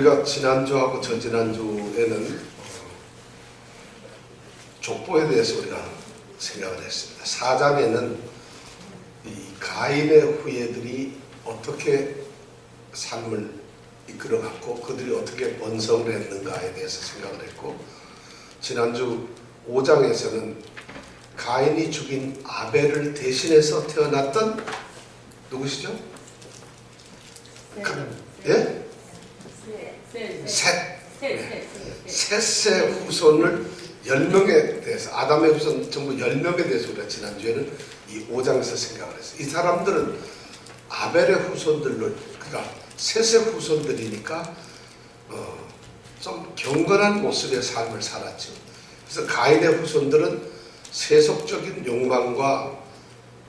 우리가 지난주하고 저지난주에는 족보에 대해서 우리가 생각을 했습니다. 4장에는 이 가인의 후예들이 어떻게 삶을 이끌어갔고 그들이 어떻게 번성을 했는가에 대해서 생각을 했고, 지난주 5장에서는 가인이 죽인 아벨을 대신해서 태어났던 누구시죠? 예? 셋의 후손을 10명에 대해서, 아담의 후손 전부 10명에 대해서 우리가 지난주에는 이 5장에서 생각을 했어요. 이 사람들은 아벨의 후손들을, 그러니까 셋의 후손들이니까 좀 경건한 모습의 삶을 살았죠. 그래서 가인의 후손들은 세속적인 욕망과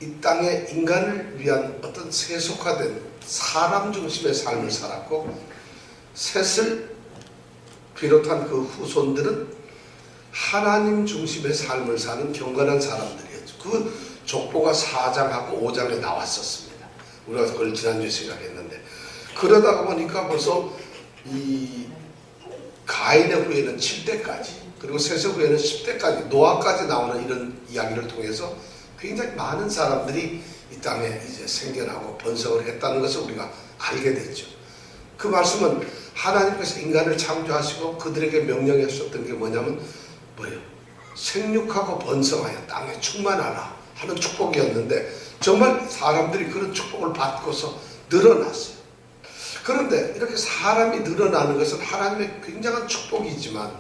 이 땅의 인간을 위한 어떤 세속화된 사람 중심의 삶을 살았고, 셋을 비롯한 그 후손들은 하나님 중심의 삶을 사는 경건한 사람들이었죠. 그 족보가 4장하고 5장에 나왔었습니다. 우리가 그걸 지난주에 생각했는데, 그러다가 보니까 벌써 이 가인의 후예는 7대까지, 그리고 셋의 후예는 10대까지, 노아까지 나오는 이런 이야기를 통해서 굉장히 많은 사람들이 이 땅에 이제 생겨나고 번성을 했다는 것을 우리가 알게 됐죠. 그 말씀은 하나님께서 인간을 창조하시고 그들에게 명령하셨던 게 뭐냐면 생육하고 번성하여 땅에 충만하라 하는 축복이었는데, 정말 사람들이 그런 축복을 받고서 늘어났어요. 그런데 이렇게 사람이 늘어나는 것은 하나님의 굉장한 축복이지만,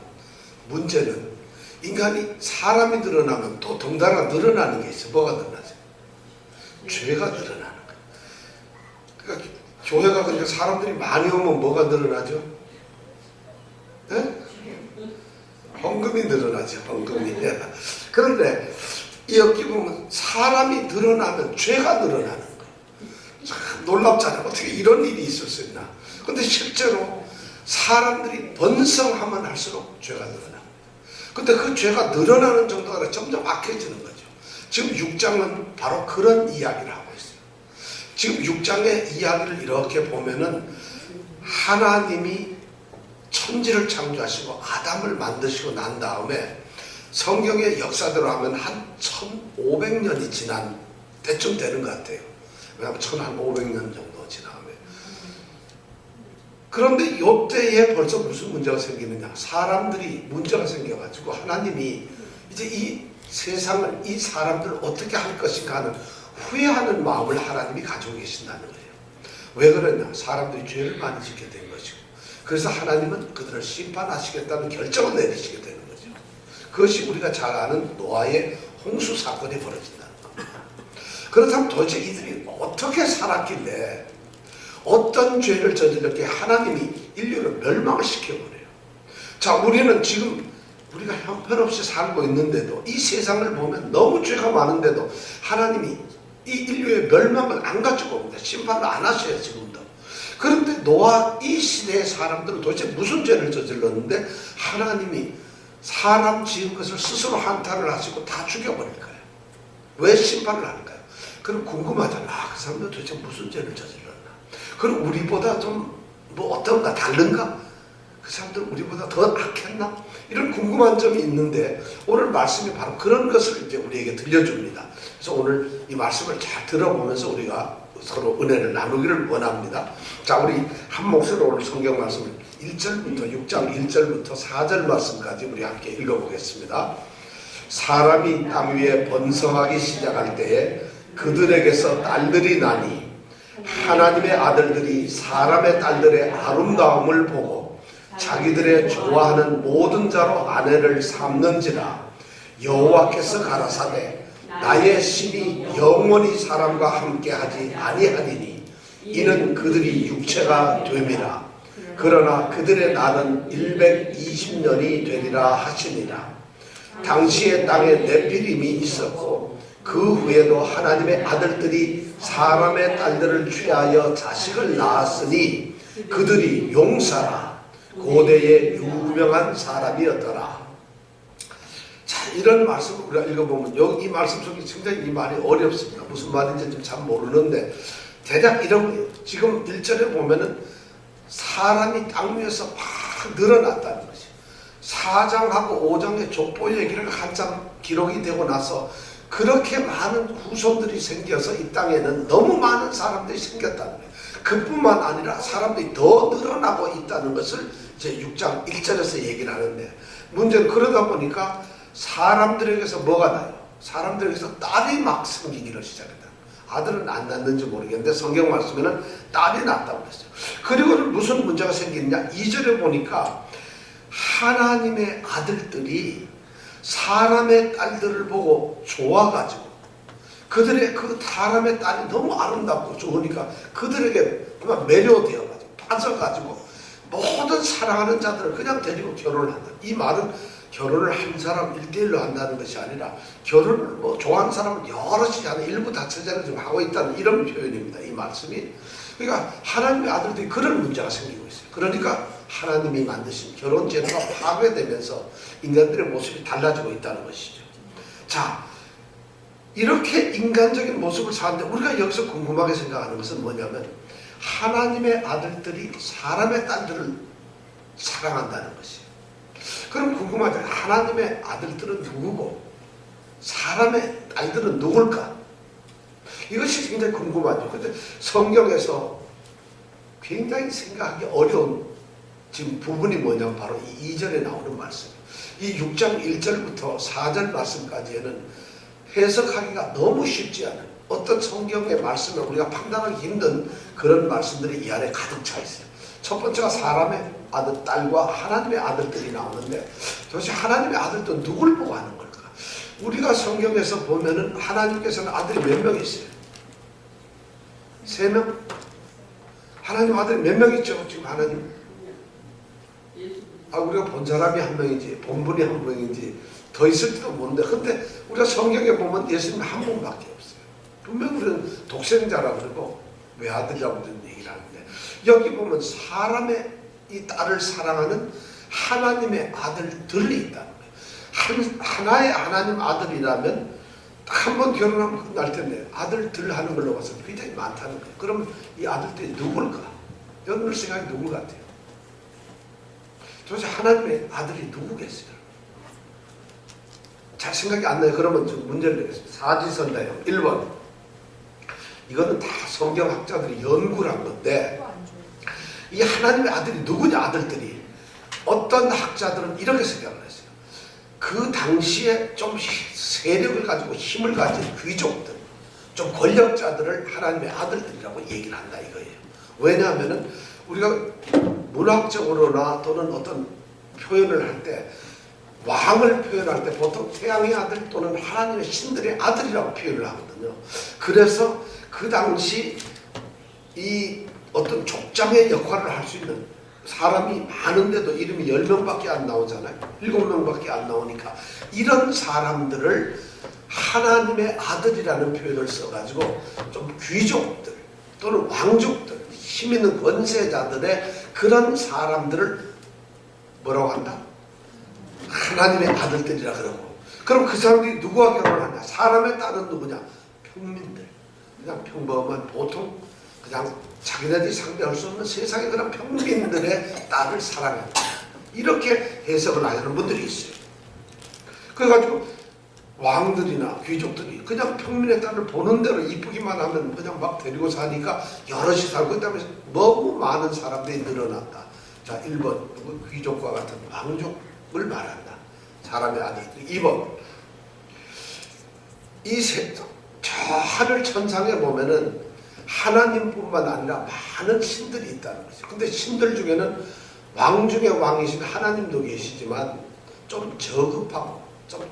문제는 인간이 사람이 늘어나면 또 덩달아 늘어나는 게 있어요. 뭐가 늘어나죠? 죄가 늘어나는 거예요. 그러니까 교회가 그러니까 사람들이 많이 오면 뭐가 늘어나죠? 네? 헌금이 늘어나죠. 헌금이. 그런데 여기 보면 사람이 늘어나면 죄가 늘어나는 거예요. 참 놀랍잖아요. 어떻게 이런 일이 있을 수 있나. 그런데 실제로 사람들이 번성하면 할수록 죄가 늘어나요. 근데 그 죄가 늘어나는 정도가 점점 악해지는 거죠. 지금 6장은 바로 그런 이야기를 하고 있어요. 지금 6장의 이야기를 이렇게 보면은 하나님이 천지를 창조하시고 아담을 만드시고 난 다음에 성경의 역사대로 하면 한 1500년이 지난 때쯤 되는 것 같아요. 왜냐하면 1500년 정도 지나면. 그런데 이때에 벌써 무슨 문제가 생기느냐. 사람들이 문제가 생겨가지고 하나님이 이제 이 세상을, 이 사람들을 어떻게 할 것인가 하는 후회하는 마음을 하나님이 가지고 계신다는 거예요. 왜 그러냐. 사람들이 죄를 많이 짓게 된 것이고, 그래서 하나님은 그들을 심판하시겠다는 결정을 내리시게 되는 거죠. 그것이 우리가 잘 아는 노아의 홍수 사건이 벌어진다는 겁니다. 그렇다면 도대체 이들이 어떻게 살았길래 어떤 죄를 저질렀기에 하나님이 인류를 멸망을 시켜버려요. 자, 우리는 지금 우리가 형편없이 살고 있는데도, 이 세상을 보면 너무 죄가 많은데도 하나님이 이 인류의 멸망을 안 가지고 옵니다. 심판을 안 하셔요, 지금도. 그런데 노아 이 시대의 사람들은 도대체 무슨 죄를 저질렀는데 하나님이 사람 지은 것을 스스로 한탄을 하시고 다 죽여버릴까요? 왜 심판을 하는가요? 그럼 궁금하잖아. 그 사람들 도대체 무슨 죄를 저질렀나? 그럼 우리보다 좀 어떤가, 다른가? 그 사람들 우리보다 더 악했나? 이런 궁금한 점이 있는데, 오늘 말씀이 바로 그런 것을 이제 우리에게 들려줍니다. 그래서 오늘 이 말씀을 잘 들어보면서 우리가 서로 은혜를 나누기를 원합니다. 자, 우리 한 목소리로 오늘 성경 말씀을 1절부터 6장 1절부터 4절 말씀까지 우리 함께 읽어보겠습니다. 사람이 땅 위에 번성하기 시작할 때에 그들에게서 딸들이 나니 하나님의 아들들이 사람의 딸들의 아름다움을 보고 자기들의 좋아하는 모든 자로 아내를 삼는지라. 여호와께서 가라사대 나의 심이 영원히 사람과 함께하지 아니하리니 이는 그들이 육체가 됨이라. 그러나 그들의 날은 120년이 되리라 하시니라. 당시에 땅에 네피림이 있었고 그 후에도 하나님의 아들들이 사람의 딸들을 취하여 자식을 낳았으니 그들이 용사라. 고대의 유명한 사람이었더라. 자, 이런 말씀을 우리가 읽어보면 여기 이 말씀 속에 굉장히 이 말이 어렵습니다. 무슨 말인지 좀 잘 모르는데 대략 이런 거예요. 지금 1절에 보면은 사람이 땅 위에서 막 늘어났다는 것이. 4장하고 5장의 족보 얘기를 한참 기록이 되고 나서 그렇게 많은 후손들이 생겨서 이 땅에는 너무 많은 사람들이 생겼다는 거예요. 그뿐만 아니라 사람들이 더 늘어나고 있다는 것을 이제 6장 1절에서 얘기를 하는데, 문제는 그러다 보니까 사람들에게서 뭐가 나요? 사람들에게서 딸이 막 생기기를 시작했다. 아들은 안 낳는지 모르겠는데 성경 말씀에는 딸이 낳았다고 그랬어요. 그리고 무슨 문제가 생기느냐, 2절에 보니까 하나님의 아들들이 사람의 딸들을 보고 좋아가지고, 그들의 그 사람의 딸이 너무 아름답고 좋으니까 그들에게 그만 매료되어가지고 빠져가지고 모든 사랑하는 자들을 그냥 데리고 결혼을 한다. 이 말은 결혼을 한 사람 1대1로 한다는 것이 아니라 결혼을 뭐 좋아하는 사람은 여럿이 하는 일부 다처제를 좀 하고 있다는 이런 표현입니다. 이 말씀이. 그러니까 하나님의 아들들이 그런 문제가 생기고 있어요. 그러니까 하나님이 만드신 결혼 제도가 파괴되면서 인간들의 모습이 달라지고 있다는 것이죠. 자, 이렇게 인간적인 모습을 사는데 우리가 여기서 궁금하게 생각하는 것은 뭐냐면, 하나님의 아들들이 사람의 딸들을 사랑한다는 것이에요. 그럼 궁금하죠. 하나님의 아들들은 누구고 사람의 딸들은 누굴까? 이것이 굉장히 궁금하죠. 근데 성경에서 굉장히 생각하기 어려운 지금 부분이 뭐냐면 바로 이 2절에 나오는 말씀이에요. 이 6장 1절부터 4절 말씀까지에는 해석하기가 너무 쉽지 않은 어떤 성경의 말씀을 우리가 판단하기 힘든 그런 말씀들이 이 안에 가득 차 있어요. 첫 번째가 사람의 아들, 딸과 하나님의 아들들이 나오는데, 도대체 하나님의 아들도 누굴 보고 하는 걸까? 우리가 성경에서 보면은 하나님께서는 아들이 몇 명 있어요? 3명? 하나님 아들이 몇 명 있죠? 지금 하나님? 우리가 본 사람이 한 명인지 본분이 한 명인지 더 있을지도 모르는데, 근데 우리가 성경에 보면 예수님이 한 분밖에 없어요. 분명 우리는 독생자라고 그러고 외아들이라고 얘기를 하는데, 여기 보면 사람의 이 딸을 사랑하는 하나님의 아들들이 있다는 거예요. 하나의 하나님 아들이라면 딱 한 번 결혼하면 끝날 텐데 아들들 하는 걸로 봐서 굉장히 많다는 거예요. 그러면 이 아들들이 누굴까? 여러분 생각이 누굴 같아요? 도대체 하나님의 아들이 누구겠어요? 잘 생각이 안 나요. 그러면 좀 문제를 내겠습니다. 사지선다형 1번. 이거는 다 성경학자들이 연구를 한 건데, 이 하나님의 아들이 누구냐, 아들들이. 어떤 학자들은 이렇게 생각을 했어요. 그 당시에 좀 세력을 가지고 힘을 가진 귀족들, 좀 권력자들을 하나님의 아들들이라고 얘기를 한다 이거예요. 왜냐하면은 우리가 문학적으로나 또는 어떤 표현을 할 때, 왕을 표현할 때 보통 태양의 아들 또는 하나님의 신들의 아들이라고 표현을 하거든요. 그래서 그 당시 이 어떤 족장의 역할을 할 수 있는 사람이 많은데도 이름이 10명밖에 안 나오잖아요. 7명밖에 안 나오니까 이런 사람들을 하나님의 아들이라는 표현을 써가지고 좀 귀족들 또는 왕족들, 힘 있는 권세자들의 그런 사람들을 뭐라고 한다? 하나님의 아들들이라 그러고. 그럼 그 사람들이 누구와 결혼하냐? 사람의 딸은 누구냐? 평민들. 그냥 평범한 보통 그냥 자기네들이 상대할 수 없는 세상의 그런 평민들의 딸을 사랑한다. 이렇게 해석을 하는 분들이 있어요. 그래가지고 왕들이나 귀족들이 그냥 평민의 딸을 보는 대로 이쁘기만 하면 그냥 막 데리고 사니까 여럿이 살고, 그다음에 너무 많은 사람들이 늘어난다. 자, 1번 귀족과 같은 왕족을 말한다. 사람의 아들들. 2번 저 하늘 천상에 보면은 하나님뿐만 아니라 많은 신들이 있다는 거죠. 근데 신들 중에는 왕 중에 왕이신 하나님도 계시지만 좀 저급하고 좀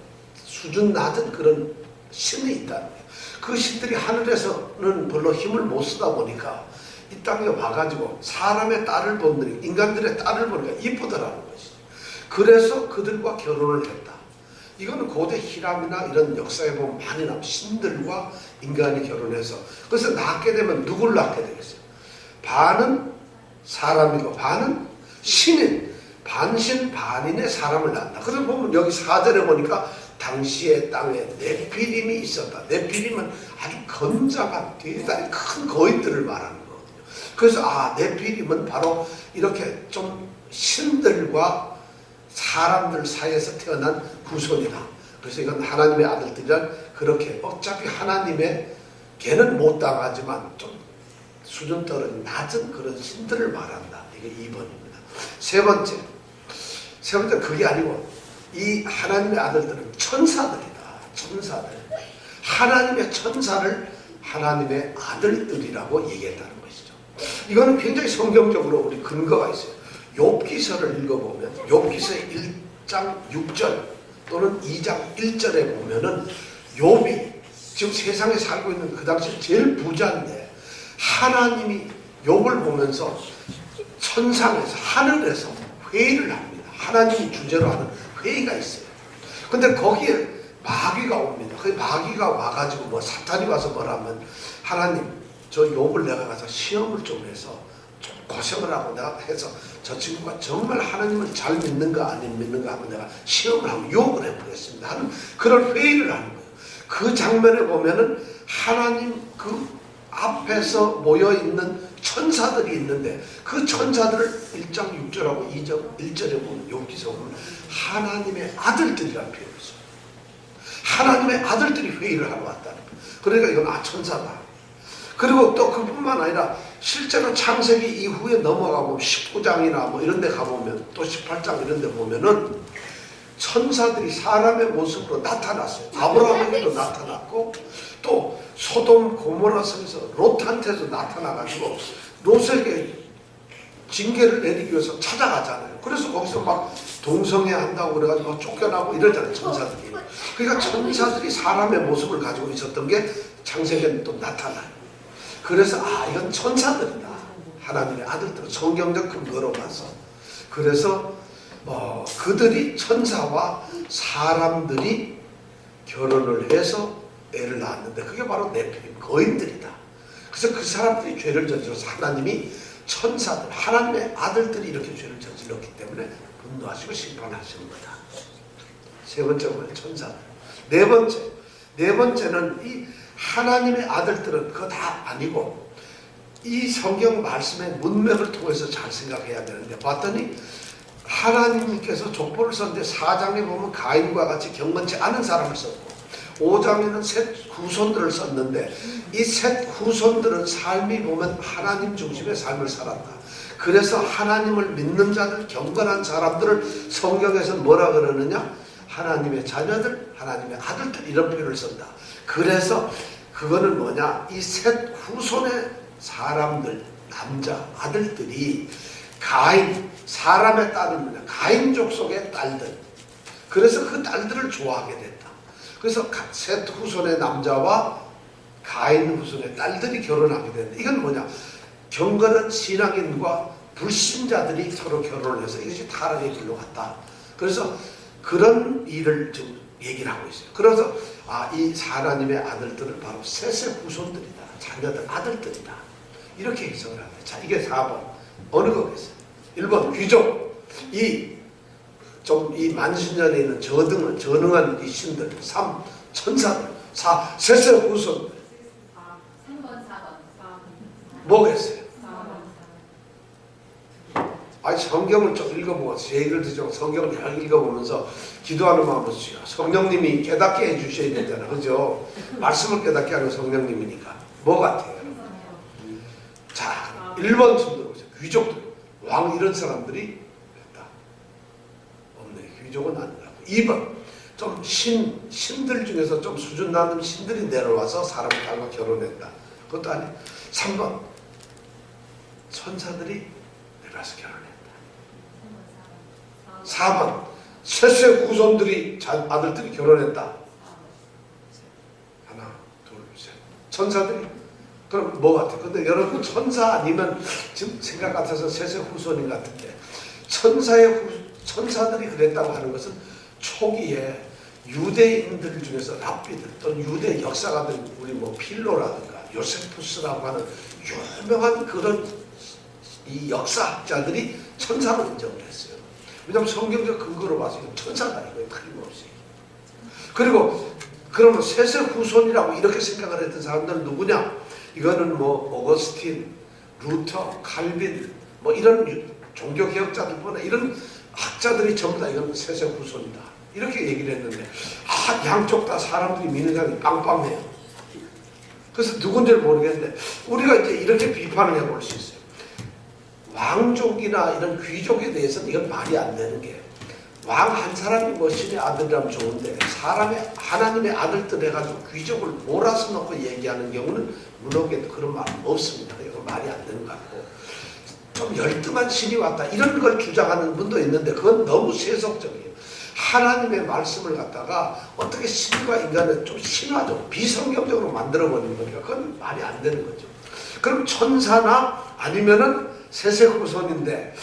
수준 낮은 그런 신이 있다는 거예요. 그 신들이 하늘에서는 별로 힘을 못 쓰다 보니까 이 땅에 와가지고 사람의 딸을 보니, 인간들의 딸을 보니까 이쁘더라는 것이죠. 그래서 그들과 결혼을 했다. 이거는 고대 히람이나 이런 역사에 보면 많이 나옵니다. 신들과 인간이 결혼해서. 그래서 낳게 되면 누굴 낳게 되겠어요? 반은 사람이고 반은 신인, 반신 반인의 사람을 낳는다. 그래서 보면 여기 4절에 보니까 당시의 땅에 네피림이 있었다. 네피림은 아주 건장한 대단히 큰 거인들을 말하는 거거든요. 그래서 네피림은 바로 이렇게 좀 신들과 사람들 사이에서 태어난 후손이다. 그래서 이건 하나님의 아들들이란 그렇게 어차피 하나님의 걔는 못 당하지만 좀 수준 떨어진 낮은 그런 신들을 말한다. 이게 2번입니다. 세 번째 그게 아니고 이 하나님의 아들들은 천사들이다. 천사들. 하나님의 천사를 하나님의 아들들이라고 얘기했다는 것이죠. 이거는 굉장히 성경적으로 우리 근거가 있어요. 욥기서를 읽어보면 욥기서 1장 6절 또는 2장 1절에 보면은 욥이 지금 세상에 살고 있는 그 당시 제일 부자인데 하나님이 욥을 보면서 천상에서 하늘에서 회의를 합니다. 하나님이 주제로 하는 회의가 있어요. 근데 거기에 마귀가 옵니다. 그 마귀가 와가지고 사탄이 와서 뭐라면 하나님 저 욥을 내가 가서 시험을 좀 해서 좀 고생을 하고 내가 해서 저 친구가 정말 하나님을 잘 믿는가 안 믿는가 하면 내가 시험을 하고 욕을 해보겠습니다 하는 그런 회의를 하는 거예요. 그 장면에 보면은 하나님 그 앞에서 모여있는 천사들이 있는데 그 천사들을 1장 6절하고 2장 1절에 보면 욥기서 보면 하나님의 아들들이라는 표현을 써요. 하나님의 아들들이 회의를 하러 왔다는 거예요. 그러니까 이건 천사다. 그리고 또 그뿐만 아니라 실제로 창세기 이후에 넘어가고 19장이나 이런 데 가보면 또 18장 이런 데 보면은 천사들이 사람의 모습으로 나타났어요. 아브라함에게도 나타났고 또 소돔 고모라 성에서 롯한테도 나타나가지고 롯에게 징계를 내리기 위해서 찾아가잖아요. 그래서 거기서 막 동성애 한다고 그래가지고 막 쫓겨나고 이러잖아요. 천사들이. 그러니까 천사들이 사람의 모습을 가지고 있었던 게 창세기에는 또 나타나요. 그래서 이건 천사들이다. 하나님의 아들들 성경적 근거로 봐서. 그래서 그들이 천사와 사람들이 결혼을 해서 애를 낳았는데 그게 바로 네피림 거인들이다. 그래서 그 사람들이 죄를 저질러서 하나님이 천사들 하나님의 아들들이 이렇게 죄를 저질렀기 때문에 분노하시고 심판하시는 거다. 세 번째는 천사들. 네 번째는 이 하나님의 아들들은 그거 다 아니고 이 성경 말씀의 문맥을 통해서 잘 생각해야 되는데 봤더니 하나님께서 족보를 썼는데 4장에 보면 가인과 같이 경건치 않은 사람을 썼고 5장에는 셋 후손들을 썼는데 이 셋 후손들은 삶이 보면 하나님 중심의 삶을 살았다. 그래서 하나님을 믿는 자들 경건한 사람들을 성경에서 뭐라 그러느냐 하나님의 자녀들 하나님의 아들들 이런 표현을 쓴다. 그래서 그거는 뭐냐 이 셋 후손의 사람들 남자 아들들이 가인 사람의 딸은 뭐냐 가인족 속의 딸들 그래서 그 딸들을 좋아하게 됐다. 그래서 셋 후손의 남자와 가인 후손의 딸들이 결혼하게 된다. 이건 뭐냐 경건한 신앙인과 불신자들이 서로 결혼을 해서 이것이 타락의 길로 갔다. 그래서 그런 일을 지금 얘기를 하고 있어요. 그래서 이 하나님의 아들들은 바로 셋의 후손들이다. 자녀들 아들들이다. 이렇게 해석을 합니다. 자, 이게 4번. 어느 거겠어요? 1번 귀족. 이 만신전에 있는 전능한 이 신들. 3. 천사들. 4. 셋의 후손들. 3번, 4번. 뭐겠어요? 성경을 좀 읽어보고 얘기를 듣죠. 성경을 잘 읽어보면서 기도하는 마음으로 주시오. 성령님이 깨닫게 해주셔야 되잖아. 그죠? 말씀을 깨닫게 하는 성령님이니까. 뭐 같아요? 자, 1번 좀 들어보세요. 귀족들, 왕 이런 사람들이 됐다. 없네. 귀족은 아니라고. 2번, 좀 신들 중에서 좀 수준 낮은 신들이 내려와서 사람을 닮아 결혼했다. 그것도 아니에요. 3번, 천사들이 내려와서 결혼했다. 4번 셋의 후손들이 아들들이 결혼했다. 하나 둘 셋 천사들이 그럼 뭐 같아? 근데 여러분 천사 아니면 지금 생각 같아서 셋의 후손인 것 같은데 천사들이 그랬다고 하는 것은 초기에 유대인들 중에서 랍비들 또는 유대 역사가들 우리 필로라든가 요세푸스라고 하는 유명한 그런 이 역사학자들이 천사로 인정을 했어요. 왜냐하면 성경적 근거로 봐서 이건 천사다 이거에 틀림없이. 그리고 그러면 셋의 후손이라고 이렇게 생각을 했던 사람들은 누구냐? 이거는 오거스틴, 루터, 칼빈 뭐 이런 종교개혁자들보다 이런 학자들이 전부 다 이건 셋의 후손이다 이렇게 얘기를 했는데 양쪽 다 사람들이 믿는 사람이 빵빵해요. 그래서 누군지를 모르겠는데 우리가 이제 이렇게 비판을 해볼 수 있어요. 왕족이나 이런 귀족에 대해서는 이건 말이 안 되는 게 왕 한 사람이 뭐 신의 아들이라면 좋은데 사람의 하나님의 아들들 해가지고 귀족을 몰아서 놓고 얘기하는 경우는 문학에도 그런 말은 없습니다. 이건 말이 안 되는 것 같고 좀 열등한 신이 왔다 이런 걸 주장하는 분도 있는데 그건 너무 세속적이에요. 하나님의 말씀을 갖다가 어떻게 신과 인간을 좀 신화적 비성경적으로 만들어버리는 거니까 그건 말이 안 되는 거죠. 그럼 천사나 아니면은 셋의 후손인데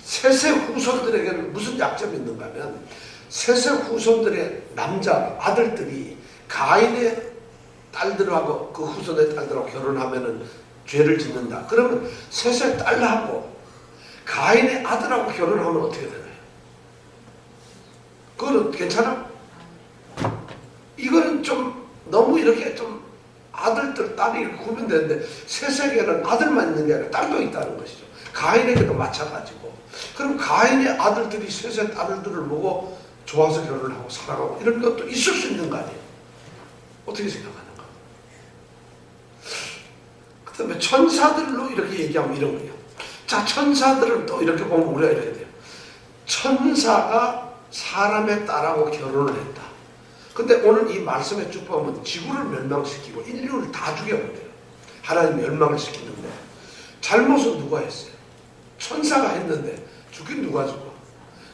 셋의 후손들에게는 무슨 약점이 있는가 하면 셋의 후손들의 남자 아들들이 가인의 딸들하고 그 후손의 딸들하고 결혼하면은 죄를 짓는다. 그러면 셋의 딸하고 가인의 아들하고 결혼하면 어떻게 되나요? 그거는 괜찮아? 이거는 좀 너무 이렇게 좀 아들들 딸이 구분되는데 셋에게는 아들만 있는 게 아니라 딸도 있다는 것이죠. 가인에게도 마찬가지고. 그럼 가인의 아들들이 셋의 딸들을 보고 좋아서 결혼을 하고 사랑하고 이런 것도 있을 수 있는 거 아니에요? 어떻게 생각하는가? 그 다음에 천사들로 이렇게 얘기하면 이런 거예요. 자, 천사들은 또 이렇게 보면 우리가 이렇게 돼요. 천사가 사람의 딸하고 결혼을 했다. 근데 오늘 이 말씀에 쭉 보면 지구를 멸망시키고 인류를 다 죽여버려요. 하나님 멸망을 시키는데 잘못은 누가 했어요? 천사가 했는데 죽긴 누가 죽어?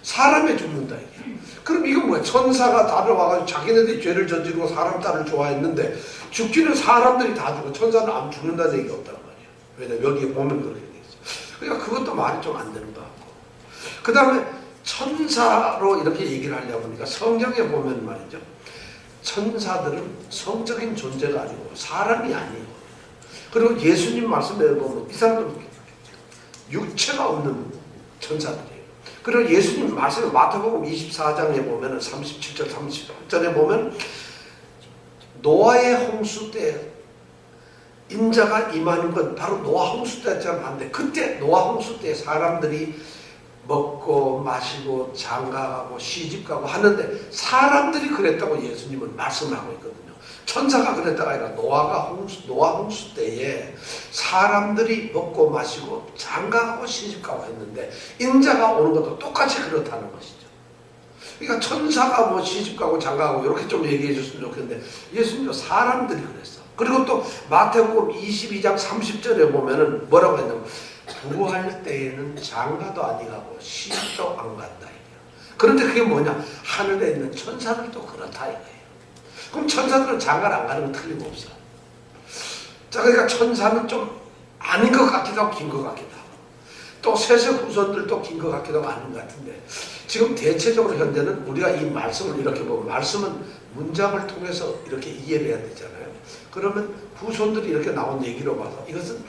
사람이 죽는다 이게. 그럼 이건 뭐야? 천사가 다들 와가지고 자기네들이 죄를 저지르고 사람 딸을 좋아했는데 죽기는 사람들이 다 죽어. 천사는 안 죽는다는 얘기가 없단 말이야. 왜냐면 여기에 보면 그렇게 돼 있어. 그러니까 그것도 말이 좀 안 되는 것 같고. 그 다음에 천사로 이렇게 얘기를 하려고 하니까 성경에 보면 말이죠. 천사들은 성적인 존재가 아니고 사람이 아니에요. 그리고 예수님 말씀에 보면 이 사람들은 육체가 없는 천사들이에요. 그리고 예수님 말씀에 마태복음 24장에 보면 37절 38절에 보면 노아의 홍수 때 인자가 임하는 건 바로 노아 홍수 때처럼 한데 그때 노아 홍수 때 사람들이 먹고 마시고 장가가고 시집가고 하는데 사람들이 그랬다고 예수님은 말씀하고 있거든요. 천사가 그랬다가 아니라 노아 홍수 때에 사람들이 먹고 마시고 장가가고 시집가고 했는데 인자가 오는 것도 똑같이 그렇다는 것이죠. 그러니까 천사가 뭐 시집가고 장가가고 이렇게 좀 얘기해 줬으면 좋겠는데 예수님도 사람들이 그랬어. 그리고 또 마태복음 22장 30절에 보면은 뭐라고 했냐면 부활 때에는 장가도 아니 가고 시집도 안 간다 이거예요. 그런데 그게 뭐냐? 하늘에 있는 천사들도 그렇다 이거예요. 그럼 천사들은 장가를 안 가는 건 틀림없어. 자, 그러니까 천사는 좀 아닌 것 같기도 하고 긴 것 같기도 하고 또 셋의 후손들도 긴 것 같기도 하고 아닌 것 같은데 지금 대체적으로 현재는 우리가 이 말씀을 이렇게 보면 말씀은 문장을 통해서 이렇게 이해를 해야 되잖아요. 그러면 후손들이 이렇게 나온 얘기로 봐서 이것은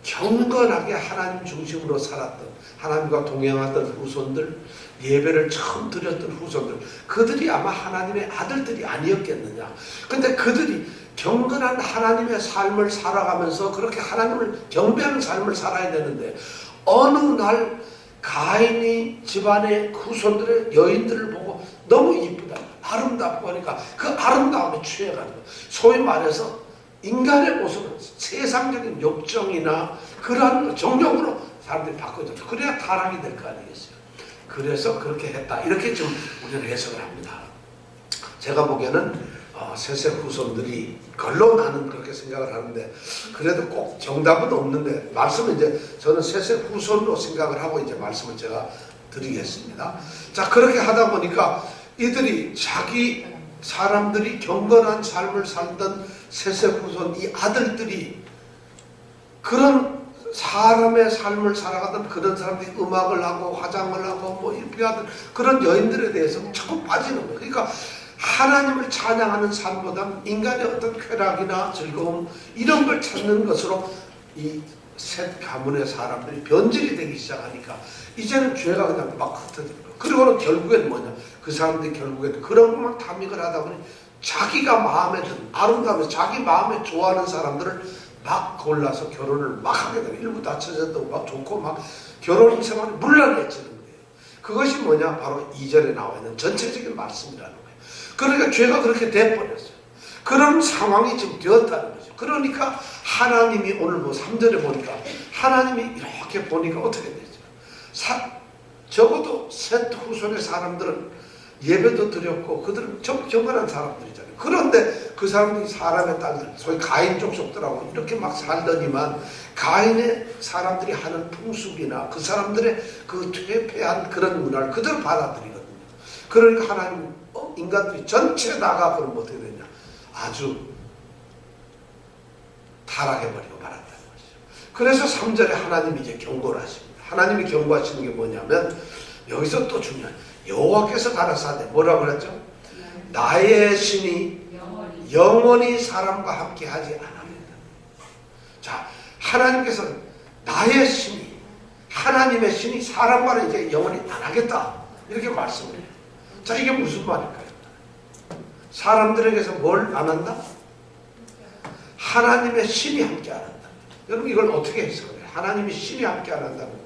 경건하게 하나님 중심으로 살았던 하나님과 동행하던 후손들 예배를 처음 드렸던 후손들 그들이 아마 하나님의 아들들이 아니었겠느냐. 근데 그들이 경건한 하나님의 삶을 살아가면서 그렇게 하나님을 경배하는 삶을 살아야 되는데 어느 날 가인이 집안의 후손들의 여인들을 보고 너무 이쁘다 아름답고 하니까 그 아름다움에 취해가는 거예요. 소위 말해서 인간의 모습은 세상적인 욕정이나 그러한 정욕으로 사람들이 바꿔줬다. 그래야 타락이 될 거 아니겠어요. 그래서 그렇게 했다. 이렇게 좀 우리는 해석을 합니다. 제가 보기에는 셋의 후손들이 걸로 나는 그렇게 생각을 하는데 그래도 꼭 정답은 없는데 말씀은 이제 저는 셋의 후손으로 생각을 하고 이제 말씀을 제가 드리겠습니다. 자, 그렇게 하다 보니까 이들이 자기 사람들이 경건한 삶을 살던 셋의 후손 이 아들들이 그런 사람의 삶을 살아가던 그런 사람들이 음악을 하고 화장을 하고 뭐 이렇게 하던 그런 여인들에 대해서 자꾸 빠지는 거예요. 그러니까 하나님을 찬양하는 삶보다 인간의 어떤 쾌락이나 즐거움 이런 걸 찾는 것으로 이 셋 가문의 사람들이 변질이 되기 시작하니까 이제는 죄가 그냥 막 흩어지는 거예요. 그리고는 결국엔 뭐냐? 그 사람들이 결국엔 그런 것만 탐닉을 하다 보니 자기가 마음에 든 아름다움에서 자기 마음에 좋아하는 사람들을 막 골라서 결혼을 막 하게 되고 일부 다처제도 막 좋고 막 결혼 생활이 문란해지는 거예요. 그것이 뭐냐? 바로 2절에 나와 있는 전체적인 말씀이라는 거예요. 그러니까 죄가 그렇게 돼버렸어요. 그런 상황이 지금 되었다는 거죠. 그러니까 하나님이 오늘 뭐 3절에 보니까 하나님이 이렇게 보니까 어떻게 되죠? 적어도 셋 후손의 사람들은 예배도 드렸고 그들은 전부 경건한 사람들이잖아요. 그런데 그 사람들이 사람의 딸들, 소위 가인 족속들하고 이렇게 막 살더니만 가인의 사람들이 하는 풍습이나 그 사람들의 그 퇴폐한 그런 문화를 그대로 받아들이거든요. 그러니까 하나님 인간들이 전체 다가 그럼 어떻게 되냐? 아주 타락해버리고 말았다는 것이죠. 그래서 3절에 하나님이 이제 경고를 하십니다. 하나님이 경고하시는 게 뭐냐면 여기서 또 중요한 여호와께서 가라사대 뭐라고 그랬죠? 나의 신이 영원히 사람과 함께 하지 않습니다. 자, 하나님께서 나의 신이 하나님의 신이 사람과는 이제 영원히 안 하겠다 이렇게 말씀을 해요. 자, 이게 무슨 말일까요? 사람들에게서 뭘 안 한다? 하나님의 신이 함께 안 한다. 여러분 이걸 어떻게 해석해요? 하나님이 신이 함께 안 한다는 거예요.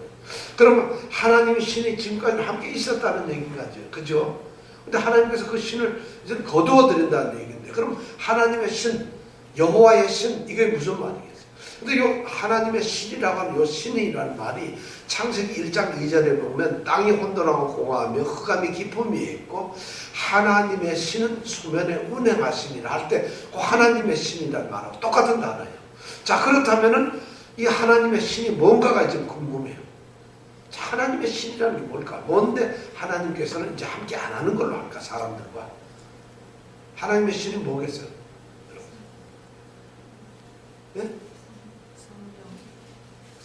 그러면 하나님이 신이 지금까지 함께 있었다는 얘기가죠. 그죠? 근데 하나님께서 그 신을 이제 거두어 드린다는 얘기인데 그럼 하나님의 신, 여호와의 신 이게 무슨 말이겠어요? 근데 요 하나님의 신이라고 하는 요 신이라는 말이 창세기 1장 2절에 보면 땅이 혼돈하고 공허하며 흑암이 깊음이 있고 하나님의 신은 수면에 운행하시니라 할 때 그 하나님의 신이라는 말하고 똑같은 단어예요. 자, 그렇다면은 이 하나님의 신이 뭔가가 지금 궁금해요. 자, 하나님의 신이라는 게 뭘까? 뭔데 하나님께서는 이제 함께 안 하는 걸로 할까? 사람들과. 하나님의 신이 뭐겠어요? 네?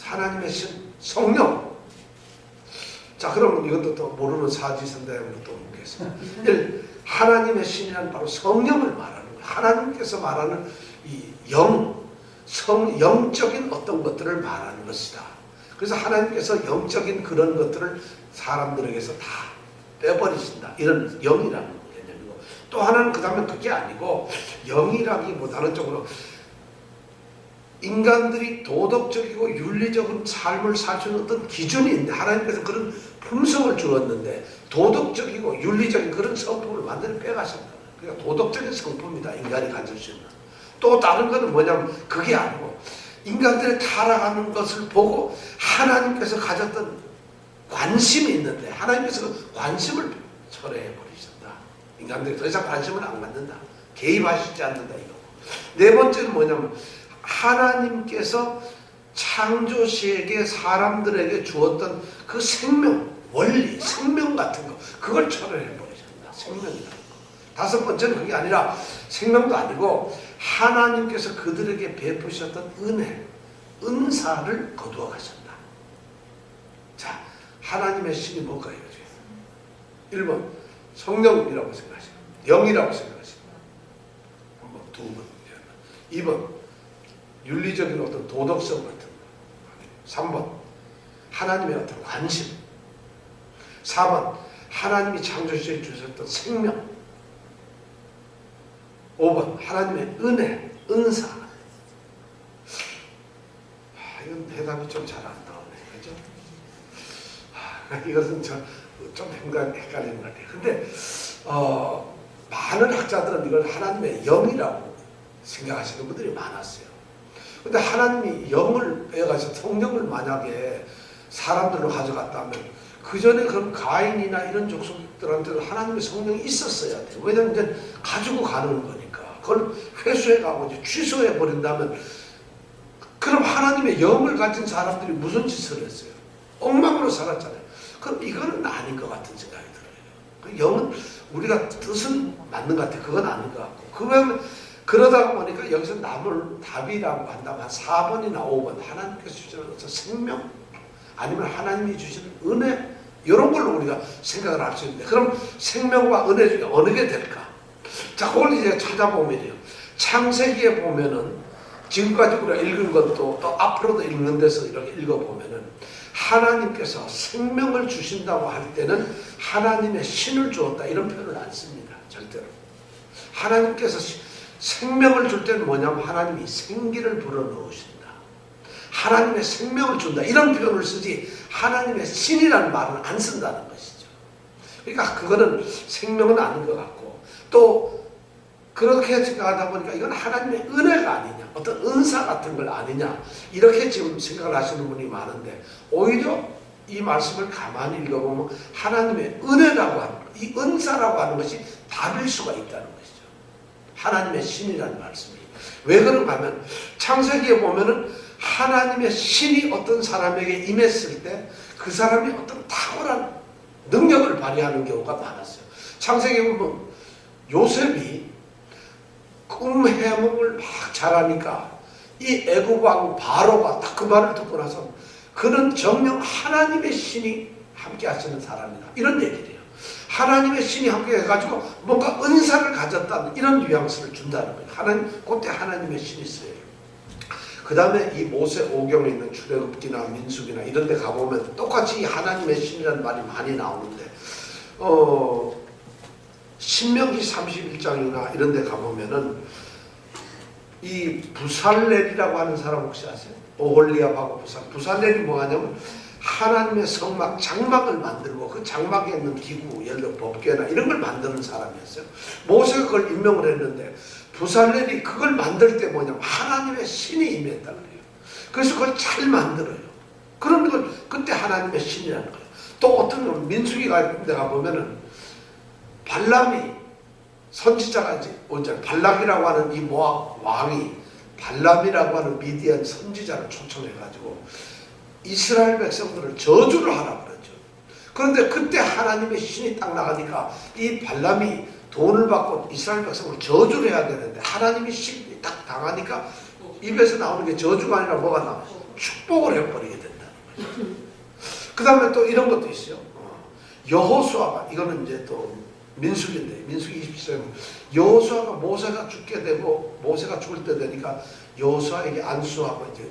하나님의 신, 성령. 자, 그러면 이것도 또 모르는 사지선다형으로 또 묻겠습니다. 하나님의 신이란 바로 성령을 말하는 거예요. 하나님께서 말하는 이 영적인 어떤 것들을 말하는 것이다. 그래서 하나님께서 영적인 그런 것들을 사람들에게서 다 빼버리신다. 이런 영이라는 개념이고 또 하나는 그 다음에 그게 아니고 영이라기보다는 쪽으로 인간들이 도덕적이고 윤리적인 삶을 살 수 있는 어떤 기준이 있는데 하나님께서 그런 품성을 주었는데 도덕적이고 윤리적인 그런 성품을 완전히 빼가셨다. 그러니까 도덕적인 성품이다. 인간이 가질 수 있는. 또 다른 것은 뭐냐면 그게 아니고 인간들이 타락하는 것을 보고 하나님께서 가졌던 관심이 있는데 하나님께서 그 관심을 철회해버리셨다. 인간들이 더 이상 관심을 안 갖는다. 개입하시지 않는다. 이거. 네 번째는 뭐냐면 하나님께서 창조시에게 사람들에게 주었던 그 생명, 원리, 생명 같은 거 그걸 철회해버리셨다. 생명이라는 거. 다섯 번째는 그게 아니라 생명도 아니고 하나님께서 그들에게 베푸셨던 은혜, 은사를 거두어 가셨다. 자, 하나님의 신이 뭘까요? 1번 성령이라고 생각하시고 영이라고 생각하시고 한번 두 번 2번 윤리적인 어떤 도덕성 같은 거 3번 하나님의 어떤 관심 4번 하나님이 창조시에 주셨던 생명 5번 하나님의 은혜, 은사. 이건 대답이 좀 잘 안 나오네. 그죠? 이것은 좀 헷갈리는 것 같아요. 근데 많은 학자들은 이걸 하나님의 영이라고 생각하시는 분들이 많았어요. 근데 하나님이 영을 빼가서 성령을 만약에 사람들로 가져갔다면 그 전에 그런 가인이나 이런 족속들한테는 하나님의 성령이 있었어야 돼요. 왜냐하면 이제 가지고 가는 거니까. 그걸 회수해가고 이제 취소해버린다면 그럼 하나님의 영을 가진 사람들이 무슨 짓을 했어요? 엉망으로 살았잖아요. 그럼 이거는 아닌 것 같은 생각이 들어요. 그 영은 우리가 뜻은 맞는 것 같아요. 그건 아닌 것 같고. 그러면 그러다 보니까 여기서 남을 답이라고 한다면 한 4번이나 5번 하나님께서 주시는 어떤 생명 아니면 하나님이 주시는 은혜 이런 걸로 우리가 생각을 할 수 있는데 그럼 생명과 은혜 중에 어느 게 될까? 자, 그걸 이제 찾아보면요. 창세기에 보면은 지금까지 우리가 읽은 것도 또 앞으로도 읽는 데서 이렇게 읽어보면은 하나님께서 생명을 주신다고 할 때는 하나님의 신을 주었다 이런 표현을 안 씁니다. 절대로. 하나님께서 생명을 줄 때는 뭐냐면 하나님이 생기를 불어넣으신다. 하나님의 생명을 준다. 이런 표현을 쓰지 하나님의 신이라는 말은 안 쓴다는 것이죠. 그러니까 그거는 생명은 아닌 것 같고 또 그렇게 생각하다 보니까 이건 하나님의 은혜가 아니냐, 어떤 은사 같은 걸 아니냐 이렇게 지금 생각을 하시는 분이 많은데 오히려 이 말씀을 가만히 읽어보면 하나님의 은혜라고 하는 것, 이 은사라고 하는 것이 답일 수가 있다는 것이죠. 하나님의 신이라는 말씀이. 왜 그런가 하면 창세기에 보면은 하나님의 신이 어떤 사람에게 임했을 때 그 사람이 어떤 탁월한 능력을 발휘하는 경우가 많았어요. 창세기에 보면 요셉이 꿈 해몽을 막 잘하니까 이 애국왕 바로가 딱 그 말을 듣고 나서 그는 정녕 하나님의 신이 함께 하시는 사람이다. 이런 얘기를 해요. 하나님의 신이 함께 해가지고 뭔가 은사를 가졌다는 이런 뉘앙스를 준다는 거예요. 하나님, 그때 하나님의 신이 있어요. 그 다음에 이 모세오경에 있는 출애굽기나 민수기나 이런 데 가보면 똑같이 하나님의 신이라는 말이 많이 나오는데 신명기 31장이나 이런 데 가보면은 이 부살렐이라고 하는 사람 혹시 아세요? 오홀리압하고 부살렐이 뭐하냐면 하나님의 성막, 장막을 만들고 그 장막에 있는 기구, 예를 들어 법궤나 이런 걸 만드는 사람이었어요. 모세가 그걸 임명을 했는데 부살렐이 그걸 만들 때 뭐냐면 하나님의 신이 임했다 그래요. 그래서 그걸 잘 만들어요. 그런 걸 그때 하나님의 신이라는 거예요. 또 어떤 건 민수기 같은 데 가보면은 발람이 선지자가 이제 발락이라고 하는 이 모압 왕이 발람이라고 하는 미디안 선지자를 초청해가지고 이스라엘 백성들을 저주를 하라고 그러죠. 그런데 그때 하나님의 신이 딱 나가니까 이 발람이 돈을 받고 이스라엘 백성을 저주를 해야 되는데 하나님의 신이 딱 당하니까 입에서 나오는 게 저주가 아니라 뭐가 나와요? 축복을 해버리게 된다는 거죠. 그 다음에 또 이런 것도 있어요. 여호수아가 이거는 이제 또 민수기인데 민수기 27장에 여호수아가 모세가 죽게 되고 모세가 죽을 때 되니까 여호수아에게 안수하고 이제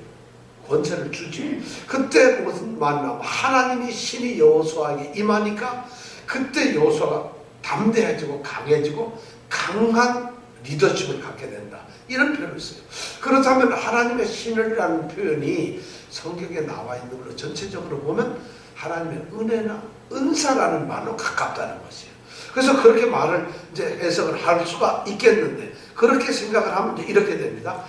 권세를 주지. 그때 무슨 말이 나오면 하나님이 신이 여호수아에게 임하니까 그때 여호수아가 담대해지고 강해지고 강한 리더십을 갖게 된다. 이런 표현을 써요. 그렇다면 하나님의 신이라는 표현이 성경에 나와 있는 걸로 전체적으로 보면 하나님의 은혜나 은사라는 말로 가깝다는 것이에요. 그래서 그렇게 말을 이제 해석을 할 수가 있겠는데 그렇게 생각을 하면 이제 이렇게 됩니다.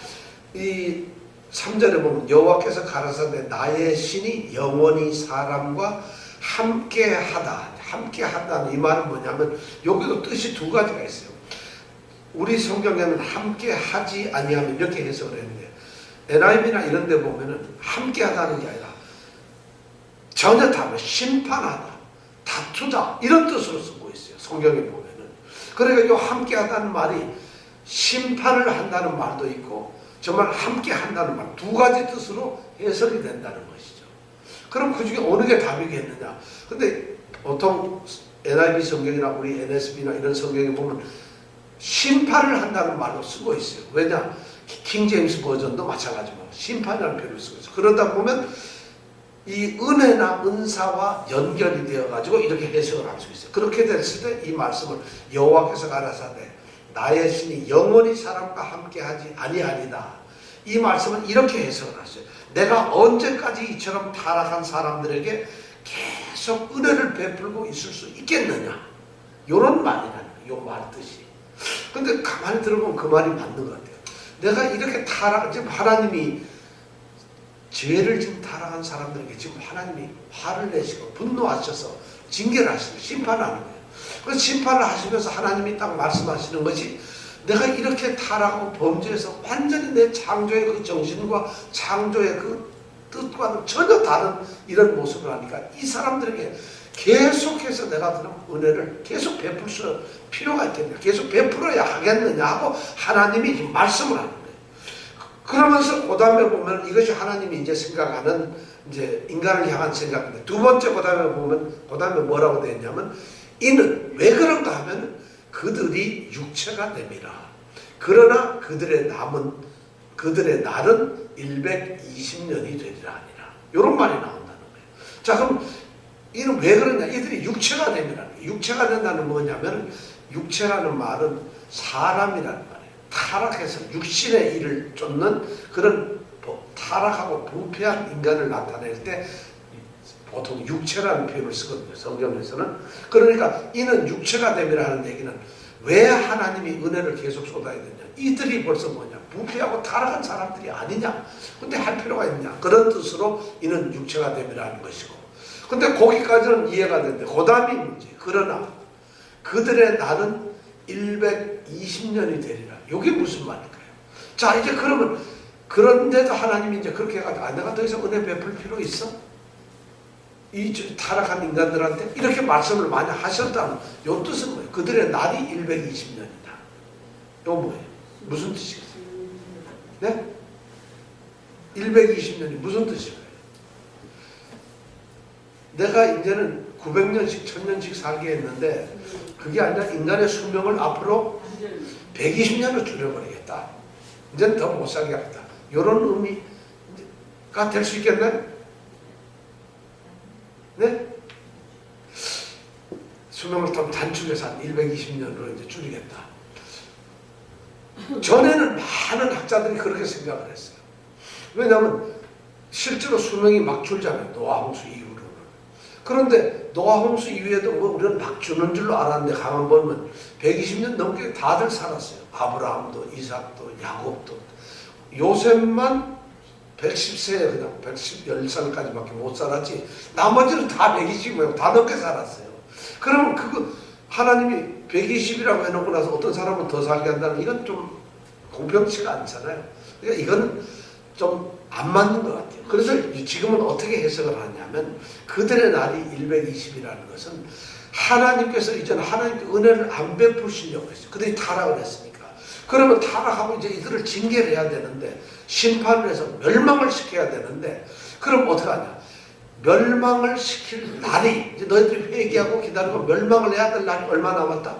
이 3절에 보면 여호와께서 가라사대 나의 신이 영원히 사람과 함께하다. 함께하다는 이 말은 뭐냐면 여기도 뜻이 두 가지가 있어요. 우리 성경에는 함께하지 아니하면 이렇게 해석을 했는데 NIV나 이런 데 보면은 함께하다는 게 아니라 전혀 다르고 심판하다, 다투다 이런 뜻으로 쓰고 있어요. 성경에 보면은. 그러니까 이 함께하다는 말이 심판을 한다는 말도 있고 정말 함께한다는 말 두 가지 뜻으로 해석이 된다는 것이죠. 그럼 그 중에 어느 게 답이겠느냐? 근데 보통 NIV 성경이나 우리 NSB나 이런 성경에 보면 심판을 한다는 말로 쓰고 있어요. 왜냐? 킹제임스 버전도 마찬가지고 심판이라는 표현을 쓰고 있어요. 그러다 보면 이 은혜나 은사와 연결이 되어가지고 이렇게 해석을 할 수 있어요. 그렇게 됐을 때 이 말씀을 여호와께서 가라사대 나의 신이 영원히 사람과 함께하지 아니하리다. 이 말씀은 이렇게 해석을 하세요. 내가 언제까지 이처럼 타락한 사람들에게 계속 은혜를 베풀고 있을 수 있겠느냐. 이런 말이라는 거예요. 이 말 뜻이. 근데 가만히 들어보면 그 말이 맞는 것 같아요. 내가 이렇게 지금 하나님이 죄를 지금 타락한 사람들에게 지금 하나님이 화를 내시고 분노하셔서 징계를 하시고 심판하는 거예요. 그래서 심판을 하시면서 하나님이 딱 말씀하시는 것이 내가 이렇게 타락하고 범죄해서 완전히 내 창조의 그 정신과 창조의 그 뜻과는 전혀 다른 이런 모습을 하니까 이 사람들에게 계속해서 내가 그런 은혜를 계속 베풀 수 필요가 있겠냐, 계속 베풀어야 하겠느냐 하고 하나님이 말씀을 하는 거예요. 그러면서 그 다음에 보면 이것이 하나님이 이제 생각하는 이제 인간을 향한 생각인데 두 번째 그 다음에 보면 그 다음에 뭐라고 되어 있냐면 이는 왜 그런가 하면 그들이 육체가 됨이라. 그러나 그들의 날은 120년이 되리라 하니라. 이런 말이 나온다는 거예요. 자, 그럼 이는 왜 그러냐? 이들이 육체가 됨이라는 거예요. 육체가 된다는 뭐냐면 육체라는 말은 사람이라는 말이에요. 타락해서 육신의 일을 쫓는 그런 타락하고 부패한 인간을 나타낼 때 보통 육체라는 표현을 쓰거든요. 성경에서는. 그러니까 이는 육체가 됨이라 하는 얘기는 왜 하나님이 은혜를 계속 쏟아야 되냐. 이들이 벌써 뭐냐. 부패하고 타락한 사람들이 아니냐. 근데 할 필요가 있냐. 그런 뜻으로 이는 육체가 됨이라 하는 것이고. 근데 거기까지는 이해가 되는데 그 다음이 문제. 그러나 그들의 날은 120년이 되리라. 이게 무슨 말일까요? 자, 이제 그러면 그런데도 하나님이 이제 그렇게 해가지고 내가 더 이상 은혜 베풀 필요 있어? 이 타락한 인간들한테 이렇게 말씀을 많이 하셨다는 요 뜻은 뭐예요? 그들의 날이 120년이다. 이거 뭐예요? 무슨 뜻이겠어요? 네? 120년이 무슨 뜻이에요? 내가 이제는 900년씩 1000년씩 살게 했는데 그게 아니라 인간의 수명을 앞으로 120년을 줄여버리겠다. 이제는 더 못 살게 하겠다. 이런 의미가 될 수 있겠나요? 네? 수명을 좀 단축해서 한 120년으로 이제 줄이겠다. 전에는 많은 학자들이 그렇게 생각을 했어요. 왜냐하면 실제로 수명이 막 줄잖아요. 노아 홍수 이후로는. 그런데 노아 홍수 이후에도 뭐 우리는 막 주는 줄로 알았는데 가만 보면 120년 넘게 다들 살았어요. 아브라함도 이삭도 야곱도. 요셉만 110세에 그냥 10살까지밖에 못 살았지 나머지는 다 120이고 다 넘게 살았어요. 그러면 그거 하나님이 120이라고 해놓고 나서 어떤 사람은 더 살게 한다는 이건 좀 공평치가 않잖아요. 그러니까 이거는 좀 안 맞는 것 같아요. 그래서 지금은 어떻게 해석을 하냐면 그들의 날이 120이라는 것은 하나님께서 이제는 하나님께 은혜를 안 베푸시려고 했어요. 그들이 타락을 했으니까. 그러면 타락하고 이제 이들을 징계를 해야 되는데 심판을 해서 멸망을 시켜야 되는데 그럼 어떻게 하냐? 멸망을 시킬 날이 이제 너희들이 회개하고 기다리고 멸망을 해야 될 날이 얼마 남았다?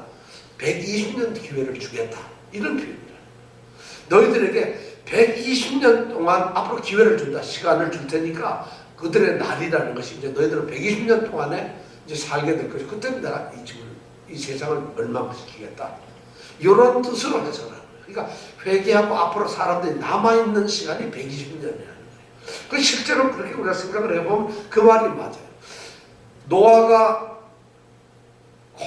120년 기회를 주겠다. 이런 표현이에요. 너희들에게 120년 동안 앞으로 기회를 준다. 시간을 줄 테니까 그들의 날이라는 것이 이제 너희들은 120년 동안에 이제 살게 될 것이고 그때는 내가 이 세상을 멸망시키겠다. 이런 뜻으로 해석을 하는 거예요. 그러니까 회개하고 앞으로 사람들이 남아있는 시간이 120년이라는 거예요. 그 실제로 그렇게 우리가 생각을 해보면 그 말이 맞아요. 노아가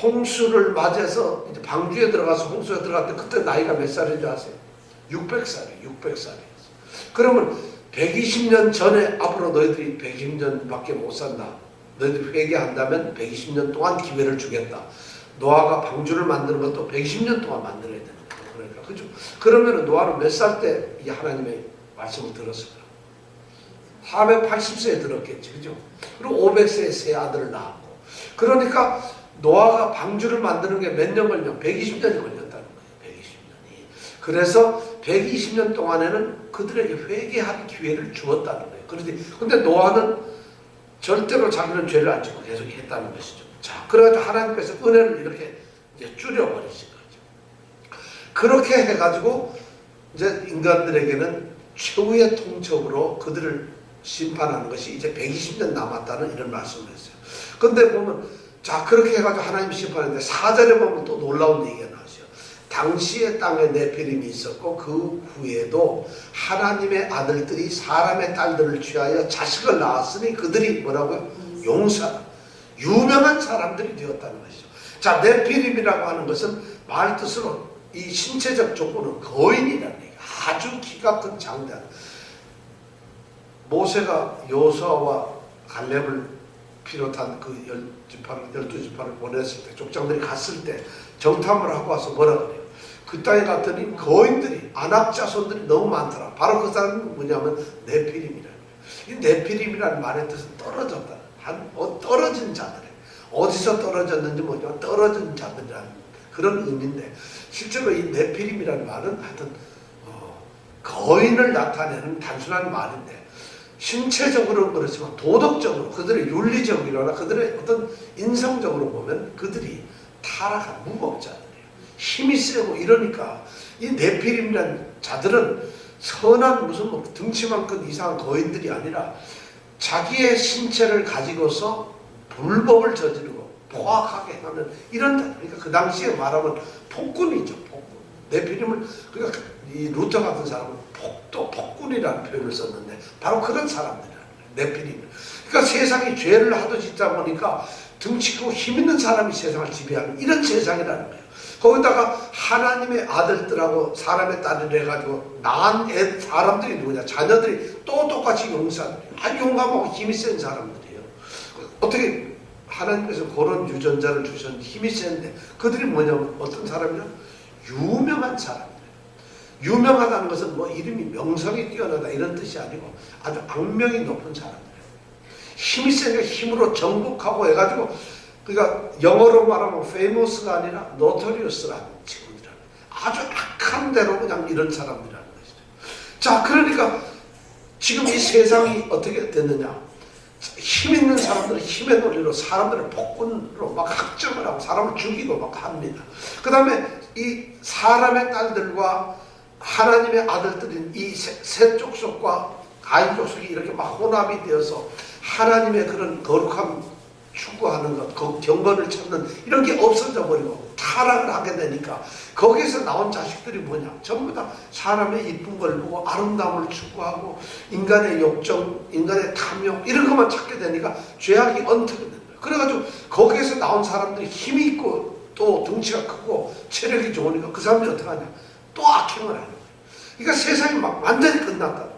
홍수를 맞아서 이제 방주에 들어가서 홍수에 들어갈 때 그때 나이가 몇 살인 줄 아세요? 600살이에요. 600살이에요. 그러면 120년 전에 앞으로 너희들이 120년밖에 못 산다. 너희들이 회개한다면 120년 동안 기회를 주겠다. 노아가 방주를 만드는 것도 120년 동안 만들어야 되는 거예요. 그러니까 그죠? 그러면 노아는 몇 살 때 이 하나님의 말씀을 들었을까? 480세에 들었겠지, 그죠? 그리고 500세에 세 아들을 낳았고. 그러니까 노아가 방주를 만드는 게 몇 년 걸려? 120년이 걸렸다는 거예요. 120년이. 그래서 120년 동안에는 그들에게 회개할 기회를 주었다는 거예요. 그런데 노아는 절대로 자기는 죄를 안 짓고 계속 했다는 것이죠. 자, 그래가지고 하나님께서 은혜를 이렇게 이제 줄여버리신 거죠. 그렇게 해가지고 이제 인간들에게는 최후의 통첩으로 그들을 심판하는 것이 이제 120년 남았다는 이런 말씀을 했어요. 근데 보면 자, 그렇게 해가지고 하나님 심판했는데 4절에 보면 또 놀라운 얘기가 나오죠. 당시의 땅에 네피림이 있었고 그 후에도 하나님의 아들들이 사람의 딸들을 취하여 자식을 낳았으니 그들이 뭐라고요? 용사, 유명한 사람들이 되었다는 것이죠. 자, 네피림이라고 하는 것은 말 뜻으로 이 신체적 조건은 거인이라는 얘기. 아주 키가 큰 장대한. 모세가 여호수아와 갈렙을 비롯한 그 12지파를 보냈을 때 족장들이 갔을 때 정탐을 하고 와서 뭐라 그래요? 그 땅에 갔더니 거인들이 아낙 자손들이 너무 많더라. 바로 그 사람은 뭐냐면 네피림이라는 거예요. 이 네피림이라는 말의 뜻은 떨어졌다. 떨어진 자들. 어디서 떨어졌는지 뭐냐면 떨어진 자들이라는 그런 의미인데 실제로 이 네피림이라는 말은 하여튼 거인을 나타내는 단순한 말인데 신체적으로는 그렇지만 도덕적으로 그들의 윤리적이거나 그들의 어떤 인성적으로 보면 그들이 타락한 무법자들이에요. 힘이 세고 이러니까 이 네피림이라는 자들은 선한 무슨 뭐 등치만큼 이상한 거인들이 아니라 자기의 신체를 가지고서 불법을 저지르고 포악하게 하는 이런, 그러니까 그 당시에 말하면 폭군이죠. 폭군. 네피림을 그러니까 이 루터 같은 사람은 폭군이라는 표현을 썼는데 바로 그런 사람들이라는 거예요. 네피림. 그러니까 세상이 죄를 하도 짓다 보니까 등치 크고 힘 있는 사람이 세상을 지배하는 이런 세상이라는 거예요. 거기다가 하나님의 아들들하고 사람의 딸을 해가지고 낳은 사람들이 누구냐? 자녀들이 또 똑같이 용사들이에요. 아주 용감하고 힘이 센 사람들이에요. 어떻게 하나님께서 그런 유전자를 주셨는데 힘이 센데 그들이 뭐냐면 어떤 사람이냐? 유명한 사람들. 유명하다는 것은 뭐 이름이 명성이 뛰어나다 이런 뜻이 아니고 아주 악명이 높은 사람들. 힘이 세니까 힘으로 정복하고 해가지고 그러니까 영어로 말하면 famous가 아니라 notorious라는 친구들이라는 아주 악한 대로 그냥 이런 사람들이라는 것이죠. 자, 그러니까 지금 이 세상이 어떻게 됐느냐? 힘 있는 사람들은 힘의 논리로 사람들을 폭군으로 막 학정을 하고 사람을 죽이고 막 합니다. 그 다음에 이 사람의 딸들과 하나님의 아들들인 이 셋 족속과 가인 족속이 이렇게 막 혼합이 되어서 하나님의 그런 거룩함 추구하는 것, 그 경건을 찾는 이런 게 없어져 버리고 타락을 하게 되니까 거기에서 나온 자식들이 뭐냐? 전부 다 사람의 이쁜 걸 보고 아름다움을 추구하고 인간의 욕정, 인간의 탐욕 이런 것만 찾게 되니까 죄악이 언택이 된 거예요. 그래가지고 거기에서 나온 사람들이 힘이 있고 또 덩치가 크고 체력이 좋으니까 그 사람들이 어떻게 하냐? 또 악행을 하는 거예요. 그러니까 세상이 막 완전히 끝났다는 거예요.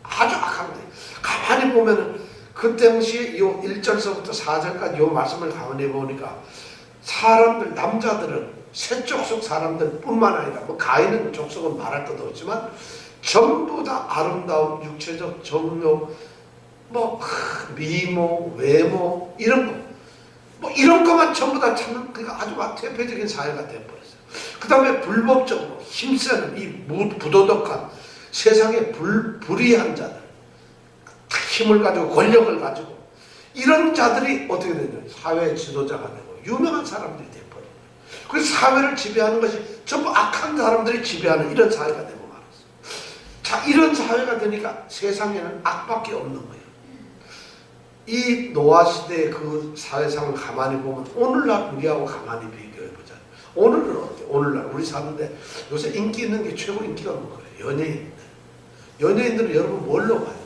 아주 악한 거예요. 가만히 보면은 그 당시에 이 1절서부터 4절까지 이 말씀을 가만히 보니까 사람들, 남자들은 셋 족속 사람들 뿐만 아니라 뭐 가인은 족속은 말할 것도 없지만 전부 다 아름다움, 육체적 정욕, 뭐 미모, 외모 이런 거, 뭐 이런 것만 전부 다 찾는 그러니까 아주 대표적인 사회가 되어버렸어요. 그 다음에 불법적으로 힘센 이 부도덕한 세상에 불의한 자들, 힘을 가지고 권력을 가지고 이런 자들이 어떻게 되냐? 사회 지도자가 되고 유명한 사람들이 되어버려요. 그래서 사회를 지배하는 것이 전부 악한 사람들이 지배하는 이런 사회가 되고 말았어요. 자, 이런 사회가 되니까 세상에는 악밖에 없는 거예요. 이 노아 시대의 그 사회상을 가만히 보면 오늘날 우리하고 가만히 비교해보자. 오늘은 어때요? 오늘날 우리 사는데 요새 인기 있는 게 최고 인기가 뭐예요? 연예인들. 연예인들은 여러분 뭘로 봐요?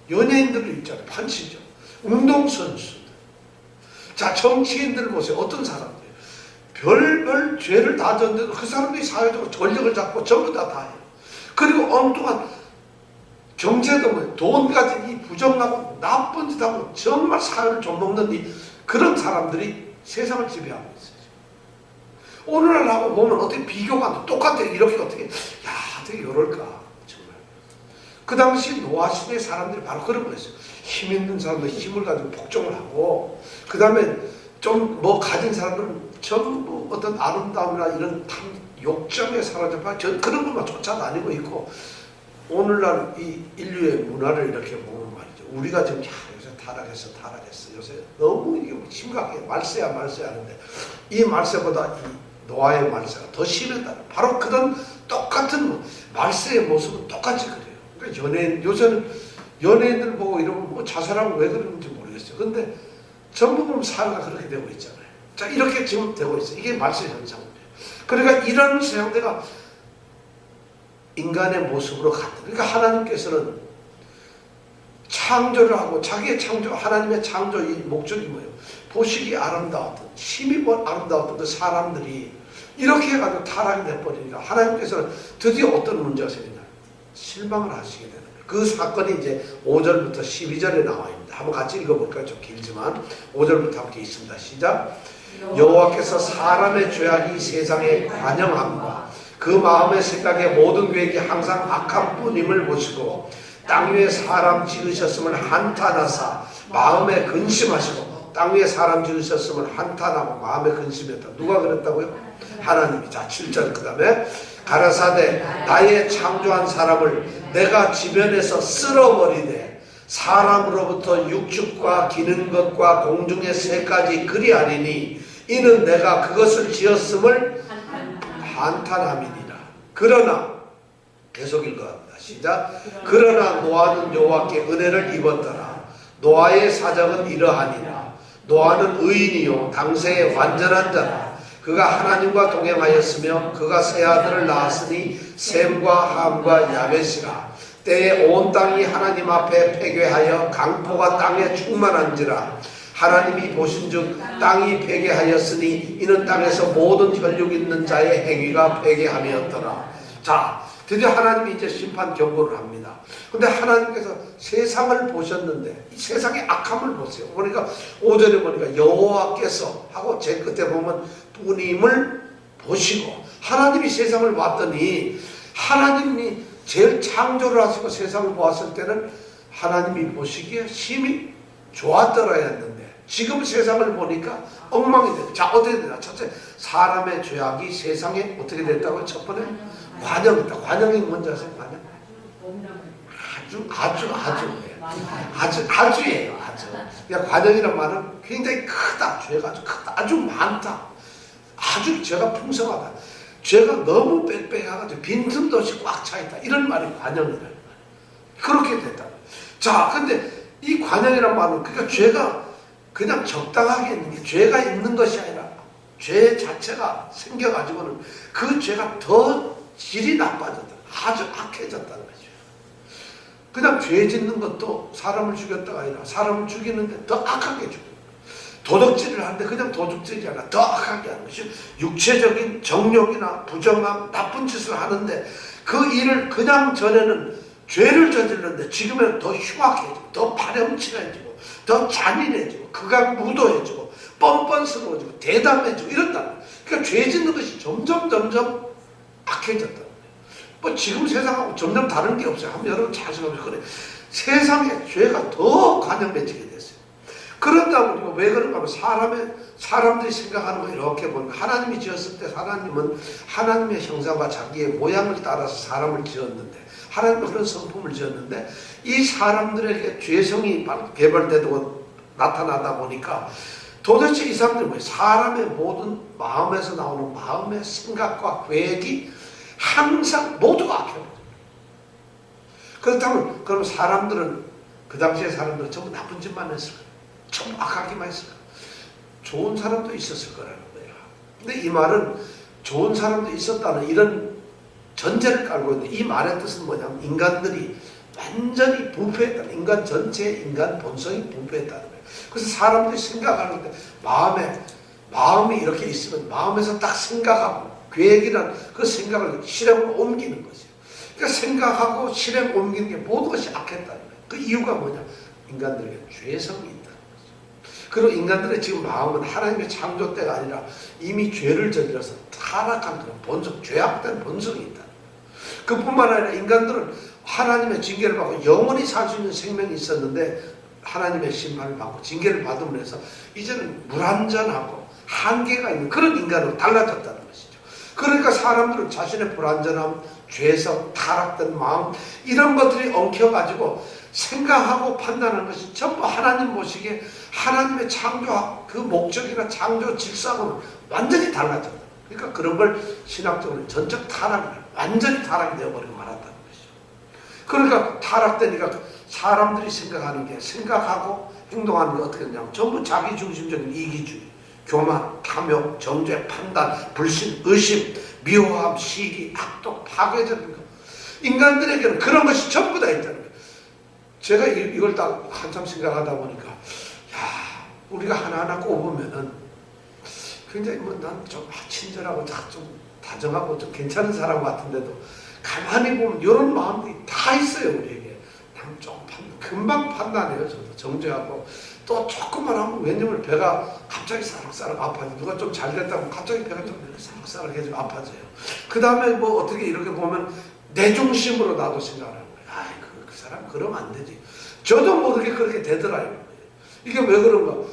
연예인들도 있잖아요. 판치죠. 운동선수들. 자, 정치인들 보세요. 어떤 사람들. 별별 죄를 다 졌는데도 그 사람들이 사회적으로 권력을 잡고 전부 다 해요. 그리고 엉뚱한 경제도 뭐 돈 가진 이 부정하고 나쁜 짓 하고 정말 사회를 좀먹는 이 그런 사람들이 세상을 지배하고 있어요. 오늘날하고 보면 어떻게 비교가 안 돼. 똑같아요. 이렇게 어떻게, 야, 어떻게 이럴까. 그 당시 노아 시대의 사람들이 바로 그런 거였어요. 힘 있는 사람들 힘을 가지고 복종을 하고 그 다음에 좀 뭐 가진 사람들은 전부 어떤 아름다움이나 이런 욕정에 사로잡혀 그런 것만 쫓아다니고 있고 오늘날 이 인류의 문화를 이렇게 보면 말이죠. 우리가 지금 요새 타락했어. 요새 너무 이게 심각해. 말세야 하는데 이 말세보다 이 노아의 말세가 더 심했다. 바로 그런 똑같은 말세의 모습은 똑같이 그래요. 요새는 연예인들 보고 이러면 뭐 자살하고 왜 그러는지 모르겠어요. 근데 전부 보면 사회가 그렇게 되고 있잖아요. 자, 이렇게 지금 되고 있어요. 이게 말세 현상입니다. 그러니까 이런 세상대가 인간의 모습으로 갔다. 그러니까 하나님께서는 창조를 하고 자기의 창조, 하나님의 창조의 목적이 뭐예요? 보시기 아름다웠던, 힘이 아름다웠던 그 사람들이 이렇게 해가지고 타락이 돼버리니까 하나님께서는 드디어 어떤 문제가 생기냐? 실망을 하시게 되는 거예요. 그 사건이 이제 5절부터 12절에 나와 있습니다. 한번 같이 읽어볼까요? 좀 길지만 5절부터 함께 있습니다. 시작. 여호와께서 사람의 죄악이 세상에 관영함과 그 마음의 생각의 모든 계획이 항상 악한 뿐임을 보시고 땅 위에 사람 지으셨음을 한탄하사 마음에 근심하시고 땅 위에 사람 지으셨음을 한탄하고 마음에 근심했다. 누가 그랬다고요? 하나님이. 자, 7절 그 다음에 가라사대 나의 창조한 사람을 내가 지면에서 쓸어버리되 사람으로부터 육축과 기는 것과 공중의 새까지 그리하리니 이는 내가 그것을 지었음을 한탄함이니라. 그러나 계속 읽어갑니다. 시작. 그러나 노아는 여호와께 은혜를 입었더라. 노아의 사적은 이러하니라. 노아는 의인이요 당생의 완전한 자라. 그가 하나님과 동행하였으며 그가 세 아들을 낳았으니 셈과 함과 야벳이라. 때에 온 땅이 하나님 앞에 패괴하여 강포가 땅에 충만한지라. 하나님이 보신즉 땅이 패괴하였으니 이는 땅에서 모든 혈육 있는 자의 행위가 패괴함이었더라. 자, 드디어 하나님이 이제 심판 경고를 합니다. 근데 하나님께서 세상을 보셨는데 이 세상의 악함을 보세요. 그러니까 5절에 보니까 여호와께서 하고 제 끝에 보면 뿌님을 보시고, 하나님이 세상을 봤더니 하나님이 제일 창조를 하시고 세상을 보았을 때는 하나님이 보시기에 심히 좋았더라 했는데 지금 세상을 보니까 엉망이 돼요. 자, 어떻게 되나? 첫째, 사람의 죄악이 세상에 어떻게 됐다고요? 첫 번째, 관영이다. 관영이 뭔지 아세요? 관영? 아주예요. 아주. 그러니까 관영이란 말은 굉장히 크다. 죄가 아주 크다. 아주 많다. 아주 죄가 풍성하다. 죄가 너무 빽빽해가지고 빈틈도 없이 꽉 차있다. 이런 말이 관영이라는 말이에요. 그렇게 됐다. 자, 근데 이 관영이란 말은 그러니까 죄가 그냥 적당하게 있는 게 죄가 있는 것이 아니라 죄 자체가 생겨가지고는 그 죄가 더 질이 나빠졌다. 아주 악해졌다는 거죠. 그냥 죄 짓는 것도 사람을 죽였다가 아니라 사람을 죽이는데 더 악하게 죽여요. 도둑질을 하는데 그냥 도둑질이 아니라 더 악하게 하는 것이 육체적인 정욕이나 부정함, 나쁜 짓을 하는데 그 일을 그냥 전에는 죄를 저질렀는데 지금은 더 흉악해지고 더 파렴치해지고 더 잔인해지고 극악무도해지고 뻔뻔스러워지고 대담해지고 이런다. 그러니까 죄 짓는 것이 점점 악해졌다. 뭐 지금 세상하고 점점 다른 게 없어요. 한번 여러분 잘 생각해보세요. 그래. 세상에 죄가 더 관영해지게 됐어요. 그런다 보니까 왜 그런가 하면 사람들이 생각하는 거 이렇게 보니까 하나님이 지었을 때 하나님은 하나님의 형상과 자기의 모양을 따라서 사람을 지었는데 하나님은 그런 성품을 지었는데 이 사람들에게 죄성이 개발되고 나타나다 보니까 도대체 이 사람들은 뭐예요? 사람의 모든 마음에서 나오는 마음의 생각과 계획이 항상 모두가 악해요. 그렇다면 그럼 사람들은 그 당시에 사람들은 전부 나쁜 짓만 했을까요? 전부 악하기만 했을까요? 좋은 사람도 있었을 거라는 거예요. 근데 이 말은 좋은 사람도 있었다는 이런 전제를 깔고 있는데 이 말의 뜻은 뭐냐면 인간들이 완전히 부패했다. 인간 전체의 인간 본성이 부패했다는 거예요. 그래서 사람들이 생각하는데 마음이 이렇게 있으면 마음에서 딱 생각하고 계획이란 그 생각을 실행으로 옮기는 것이에요. 그러니까 생각하고 실행 옮기는 게 모든 것이 악했다는 거예요. 그 이유가 뭐냐? 인간들에게 죄성이 있다는 거죠. 그리고 인간들의 지금 마음은 하나님의 창조 때가 아니라 이미 죄를 저질러서 타락한 그런 본성, 죄악된 본성이 있다는 거예요. 그뿐만 아니라 인간들은 하나님의 징계를 받고 영원히 살 수 있는 생명이 있었는데 하나님의 심판을 받고 징계를 받으면서 이제는 불완전하고 한계가 있는 그런 인간으로 달라졌다는 것이죠. 그러니까 사람들은 자신의 불완전함, 죄성, 타락된 마음 이런 것들이 엉켜가지고 생각하고 판단하는 것이 전부 하나님 보시기에 하나님의 창조 그 목적이나 창조 질서하고는 완전히 달라졌다. 그러니까 그런 걸 신학적으로 전적 타락이 완전히 타락이 되어버리고 말았다는 것이죠. 그러니까 타락되니까 사람들이 생각하는 게 생각하고 행동하는 게 어떻게 되냐면 전부 자기중심적인 이기주의, 교만, 탐욕, 정죄, 판단, 불신, 의심, 미워함, 시기, 악독, 파괴적인 것. 인간들에게는 그런 것이 전부 다 있다는 거예요. 제가 이걸 딱 한참 생각하다 보니까 야, 우리가 하나하나 꼽으면은 굉장히 난 좀 친절하고 좀 다정하고 좀 괜찮은 사람 같은데도 가만히 보면 이런 마음들이 다 있어요. 우리에게. 좀 금방 판단해요. 저도 정죄하고 또 조금만 하면 왠지 배가 갑자기 사락사락 아파져. 누가 좀 잘 됐다면 갑자기 배가 좀 사락사락 해지고 아파져요. 그 다음에 뭐 어떻게 이렇게 보면 내 중심으로 나도 생각하는 거예요. 아이 그 사람 그러면 안 되지. 저도 모르게 그렇게 되더라고요. 이게 왜 그런가?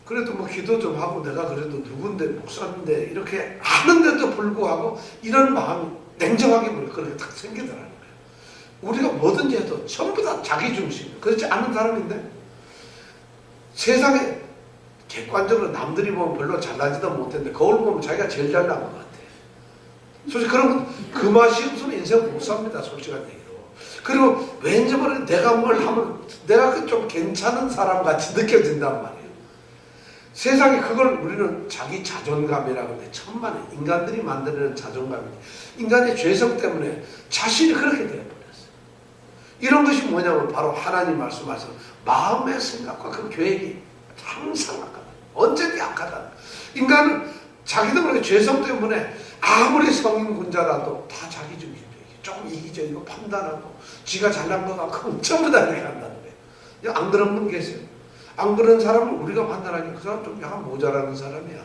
그래도 뭐 기도 좀 하고 내가 그래도 누군데 목사인데 이렇게 하는데도 불구하고 이런 마음이 냉정하게 보니 그렇게 딱 생기더라고요. 우리가 뭐든지 해도 전부 다 자기 중심. 그렇지 않은 사람인데 세상에 객관적으로 남들이 보면 별로 잘나지도 못했는데 거울 보면 자기가 제일 잘난 것 같아. 솔직히 그런 그 맛이 없으면 인생 못 삽니다. 솔직한 얘기로. 그리고 왠지 모르게 내가 뭘 하면 내가 좀 괜찮은 사람 같이 느껴진단 말이에요. 세상에 그걸 우리는 자기 자존감이라고 하는데 천만에 인간들이 만들어낸 자존감이지. 인간의 죄성 때문에 자신이 그렇게 되어버렸어요. 이런 것이 뭐냐면 바로 하나님 말씀하신 마음의 생각과 그 계획이 항상 악하다. 언제든지 악하다. 인간은 자기들의 죄성 때문에 아무리 성인군자라도 다 자기중심적이에요. 조금 이기적이고 판단하고 지가 잘난 것 같고 전부 다 이렇게 한다는 거예요. 안 그런 분 계세요? 안 그런 사람은 우리가 판단하기에 그 사람 좀 약간 모자라는 사람이야.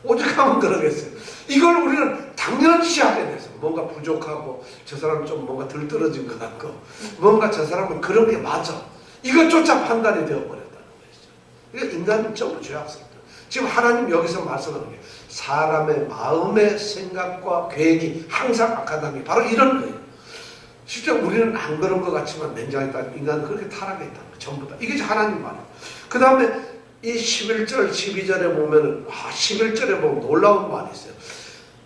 오죽하면 그러겠어요. 이걸 우리는 당연시하게 돼서 뭔가 부족하고 저 사람은 좀 뭔가 덜 떨어진 것 같고 뭔가 저 사람은 그런 게 맞아. 이것조차 판단이 되어버렸다는 것이죠. 그러니까 인간은 전부 죄악성이다. 지금 하나님 여기서 말씀하는 게 사람의 마음의 생각과 계획이 항상 악하다는 게 바로 이런 거예요. 실제 우리는 안 그런 것 같지만 냉정히 따지면 인간은 그렇게 타락해 있다는 거예요. 전부 다. 이게 하나님 말이에요. 그 다음에 이 11절, 12절에 보면은 11절에 보면 놀라운 말이 있어요.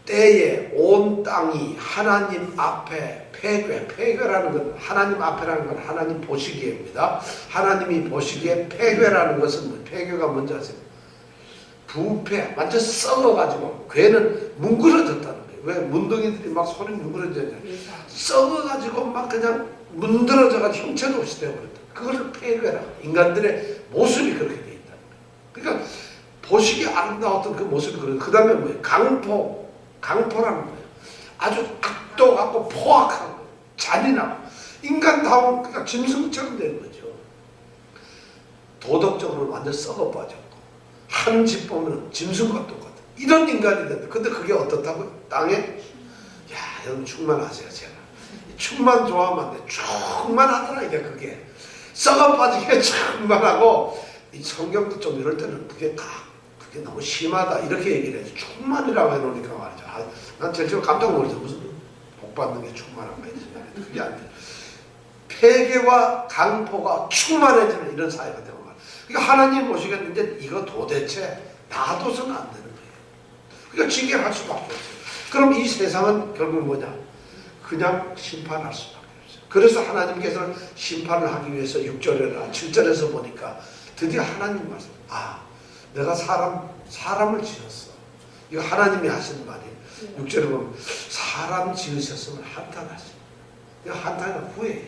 때에 온 땅이 하나님 앞에 폐괴라는 건 하나님 앞에라는 건 하나님 보시기에입니다. 하나님이 보시기에 폐괴라는 것은 뭐, 폐괴가 뭔지 아세요? 부패, 완전 썩어가지고 괴는 뭉그러졌다는 거예요. 왜? 문둥이들이 막 손이 뭉그러져요. 썩어가지고 막 그냥 문드러져가지고 형체도 없이 되어버렸다. 그것을 폐괴라. 인간들의 모습이 그렇게 돼 있다는 거예요. 그러니까 보시기 아름다웠던 그 모습이 그래요. 그 다음에 뭐예요? 강포라는 거예요. 아주 악독하고 포악하고 잔인하고 인간다운 그러니까 짐승처럼 되는 거죠. 도덕적으로 완전 썩어 빠졌고 하는 짓 보면 짐승과 똑같아. 이런 인간이 된다. 근데 그게 어떻다고요? 땅에 야 여러분 충만하세요. 제가 충만 좋아하면 안 돼. 충만하더라 이게 그게 썩어 빠지게 충만하고 이 성경도 좀 이럴 때는 그게 너무 심하다 이렇게 얘기를 해야지. 충만이라고 해놓으니까 말이죠. 난 제일 처음 깜짝 놀랐어. 무슨 복 받는 게 충만한 거지. 그게 아니에요. 폐괴와 강포가 충만해지는 이런 사회가 되고 말이에요. 그러니까 하나님 보시기에는 이제 이거 도대체 놔둬서는 안 되는 거예요. 그러니까 징계할 수밖에 없어요. 그럼 이 세상은 결국 뭐냐? 그냥 심판할 수밖에 없어요. 그래서 하나님께서는 심판을 하기 위해서 6절이나 7절에서 보니까 드디어 하나님 말씀. 내가 사람을 지었어. 이거 하나님이 하시는 말이에요. 6절에 보면 사람 지으셨으면 한탄하시오. 이거 한탄은 후회예요.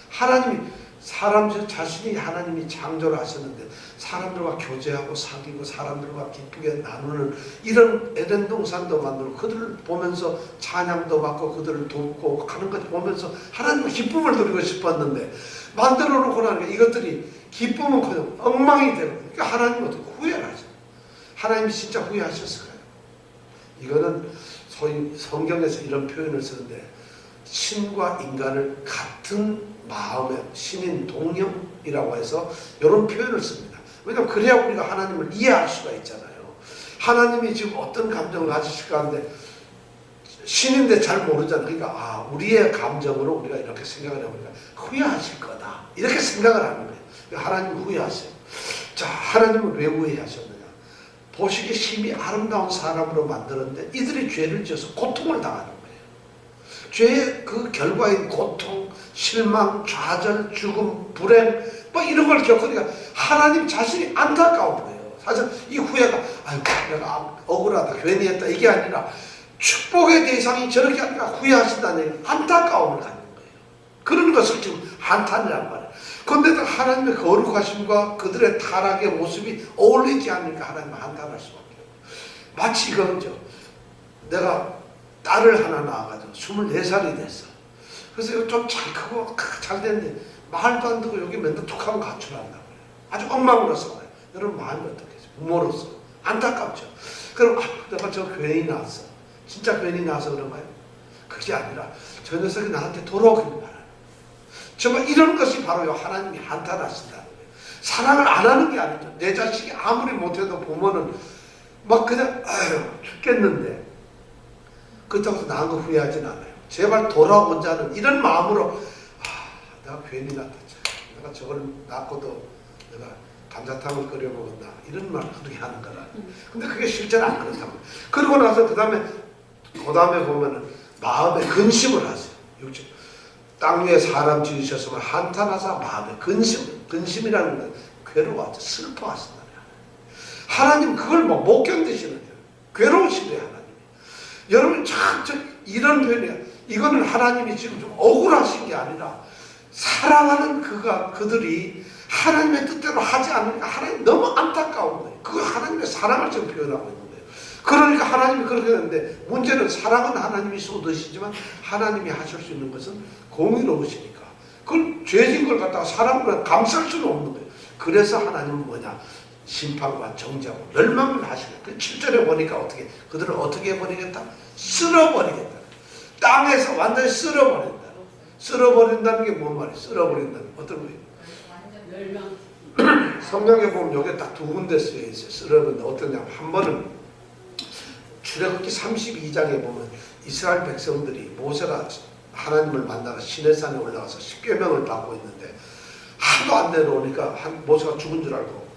하나님이 사람 자신이 하나님이 창조를 하셨는데 사람들과 교제하고 사귀고 사람들과 기쁘게 나누는 이런 에덴 동산도 만들고 그들을 보면서 찬양도 받고 그들을 돕고 하는 것 보면서 하나님의 기쁨을 누리고 싶었는데 만들어 놓고 나니까 이것들이 기쁨은 그냥 엉망이 되고 그러니까 하나님은 어떻게 후회를 하죠. 하나님이 진짜 후회하셨을까요? 이거는 소위 성경에서 이런 표현을 쓰는데 신과 인간을 같은 마음의 신인 동령이라고 해서 이런 표현을 씁니다. 왜냐하면 그래야 우리가 하나님을 이해할 수가 있잖아요. 하나님이 지금 어떤 감정을 가지실까 하는데 신인데 잘 모르잖아요. 그러니까 우리의 감정으로 우리가 이렇게 생각을 해보니까 후회하실 거다 이렇게 생각을 하는 거예요. 하나님은 후회하세요. 자, 하나님은 왜 후회하셨느냐? 보시기에 심히 아름다운 사람으로 만들었는데 이들이 죄를 지어서 고통을 당하는 거예요. 죄의 그 결과인 고통, 실망, 좌절, 죽음, 불행 뭐 이런 걸 겪으니까 하나님 자신이 안타까운 거예요. 사실 이 후회가 내가 억울하다 괜히 했다 이게 아니라 축복의 대상이 저렇게 하니까 후회하신다는 얘기는 안타까움을 갖는 거예요. 그런 것을 지금 한탄이란 말이에요. 그런데 하나님의 거룩하심과 그들의 타락의 모습이 어울리지 않으니까 하나님은 한탄할 수밖에 없어요. 마치 이거죠. 내가 딸을 하나 낳아가지고 24살이 됐어. 그래서 이거 좀 잘 크고 잘 됐는데 말도 안 듣고 여기 맨날 툭하면 가출한다고 그래요. 아주 엉망으로서 그래요. 여러분 마음이 어떻겠어요? 부모로서 안타깝죠. 그럼 내가 저 괜히 낳았어. 진짜 괜히 낳아서 그런가요? 그게 아니라 저 녀석이 나한테 돌아오길 바라요. 정말 이런 것이 바로 하나님이 한탄하신다는 거예요. 사랑을 안 하는 게 아니죠. 내 자식이 아무리 못해도 부모는 막 그냥 죽겠는데 그렇다고 해서 낳은 거 후회하진 않아요. 제발 돌아온 자는 이런 마음으로 내가 괜히 낳았다. 내가 저걸 낳고도 내가 감자탕을 끓여 먹었나 이런 말 그렇게 하는 거라. 근데 그게 실제로 안 그렇다고. 그러고 나서 그 다음에 보면은 마음에 근심을 하세요. 6절. 땅 위에 사람 지으셨으면 한탄하사 마음에 근심이라는 건 괴로워하죠. 슬퍼하신다. 하나님 그걸 못 견디시는 거예요. 괴로우신 거예요, 하나님. 여러분, 이런 표현이에요. 이거는 하나님이 지금 좀 억울하신 게 아니라 사랑하는 그들이 하나님의 뜻대로 하지 않으니까 하나님 너무 안타까운 거예요. 그거 하나님의 사랑을 지금 표현하고 있는 거예요. 그러니까 하나님이 그렇게 하는데 문제는 사랑은 하나님이 쏟으시지만 하나님이 하실 수 있는 것은 공의로우시니까 그걸 죄진 걸 갖다가 사랑으로 감쌀 수는 없는 거예요. 그래서 하나님은 뭐냐? 심판과 정죄하고 멸망을 하시는 그 7절에 보니까 어떻게 그들을 어떻게 해버리겠다? 쓸어버리겠다. 땅에서 완전히 쓸어버린다. 쓸어버린다는 게 뭔 말이에요? 쓸어버린다는 어떤 거예요? 멸망. 성경에 보면 이게 딱 두 군데 쓰여 있어요. 쓸어버린다. 어떠냐면 한 번은 출애굽기 32장에 보면 이스라엘 백성들이 모세가 하나님을 만나러 시내산에 올라가서 십계명을 받고 있는데 하도 안 내려오니까 모세가 죽은 줄 알고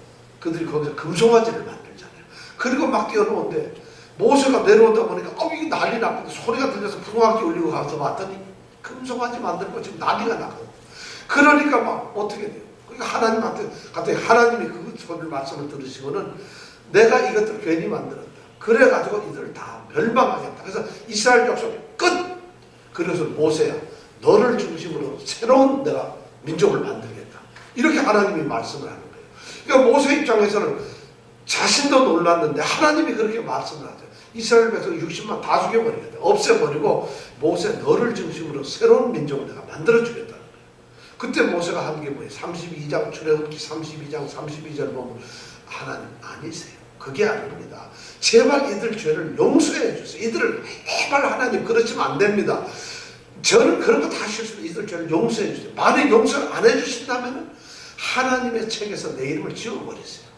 그들이 거기서 금송아지를 만들잖아요. 그리고 막 뛰어놓은데 모세가 내려오다 보니까 이게 난리 났거든. 소리가 들려서 풍악기 울리고 가서 봤더니 금송아지 만들고 지금 난리가 나거든. 그러니까 막 어떻게 돼요? 그러니까 하나님한테 갑자기 하나님이 그 소리를 말씀을 들으시고는 내가 이것들 괜히 만들었다. 그래가지고 이들을 다 멸망하겠다. 그래서 이스라엘 족속 끝! 그래서 모세야 너를 중심으로 새로운 내가 민족을 만들겠다. 이렇게 하나님이 말씀을 하는 거예요. 그러니까 모세 입장에서는 자신도 놀랐는데 하나님이 그렇게 말씀을 하죠. 이스라엘 백성 60만 다 죽여버리겠다. 없애버리고 모세 너를 중심으로 새로운 민족을 내가 만들어주겠다는 거예요. 그때 모세가 한 게 뭐예요? 32장 출애굽기 32장 32절 보면 하나님 아니세요. 그게 아닙니다. 제발 이들 죄를 용서해 주세요. 이들을 제발 하나님 그러시면 안 됩니다. 저는 그런 거 다 실수로 이들 죄를 용서해 주세요. 만약 용서를 안 해주신다면 하나님의 책에서 내 이름을 지워버리세요.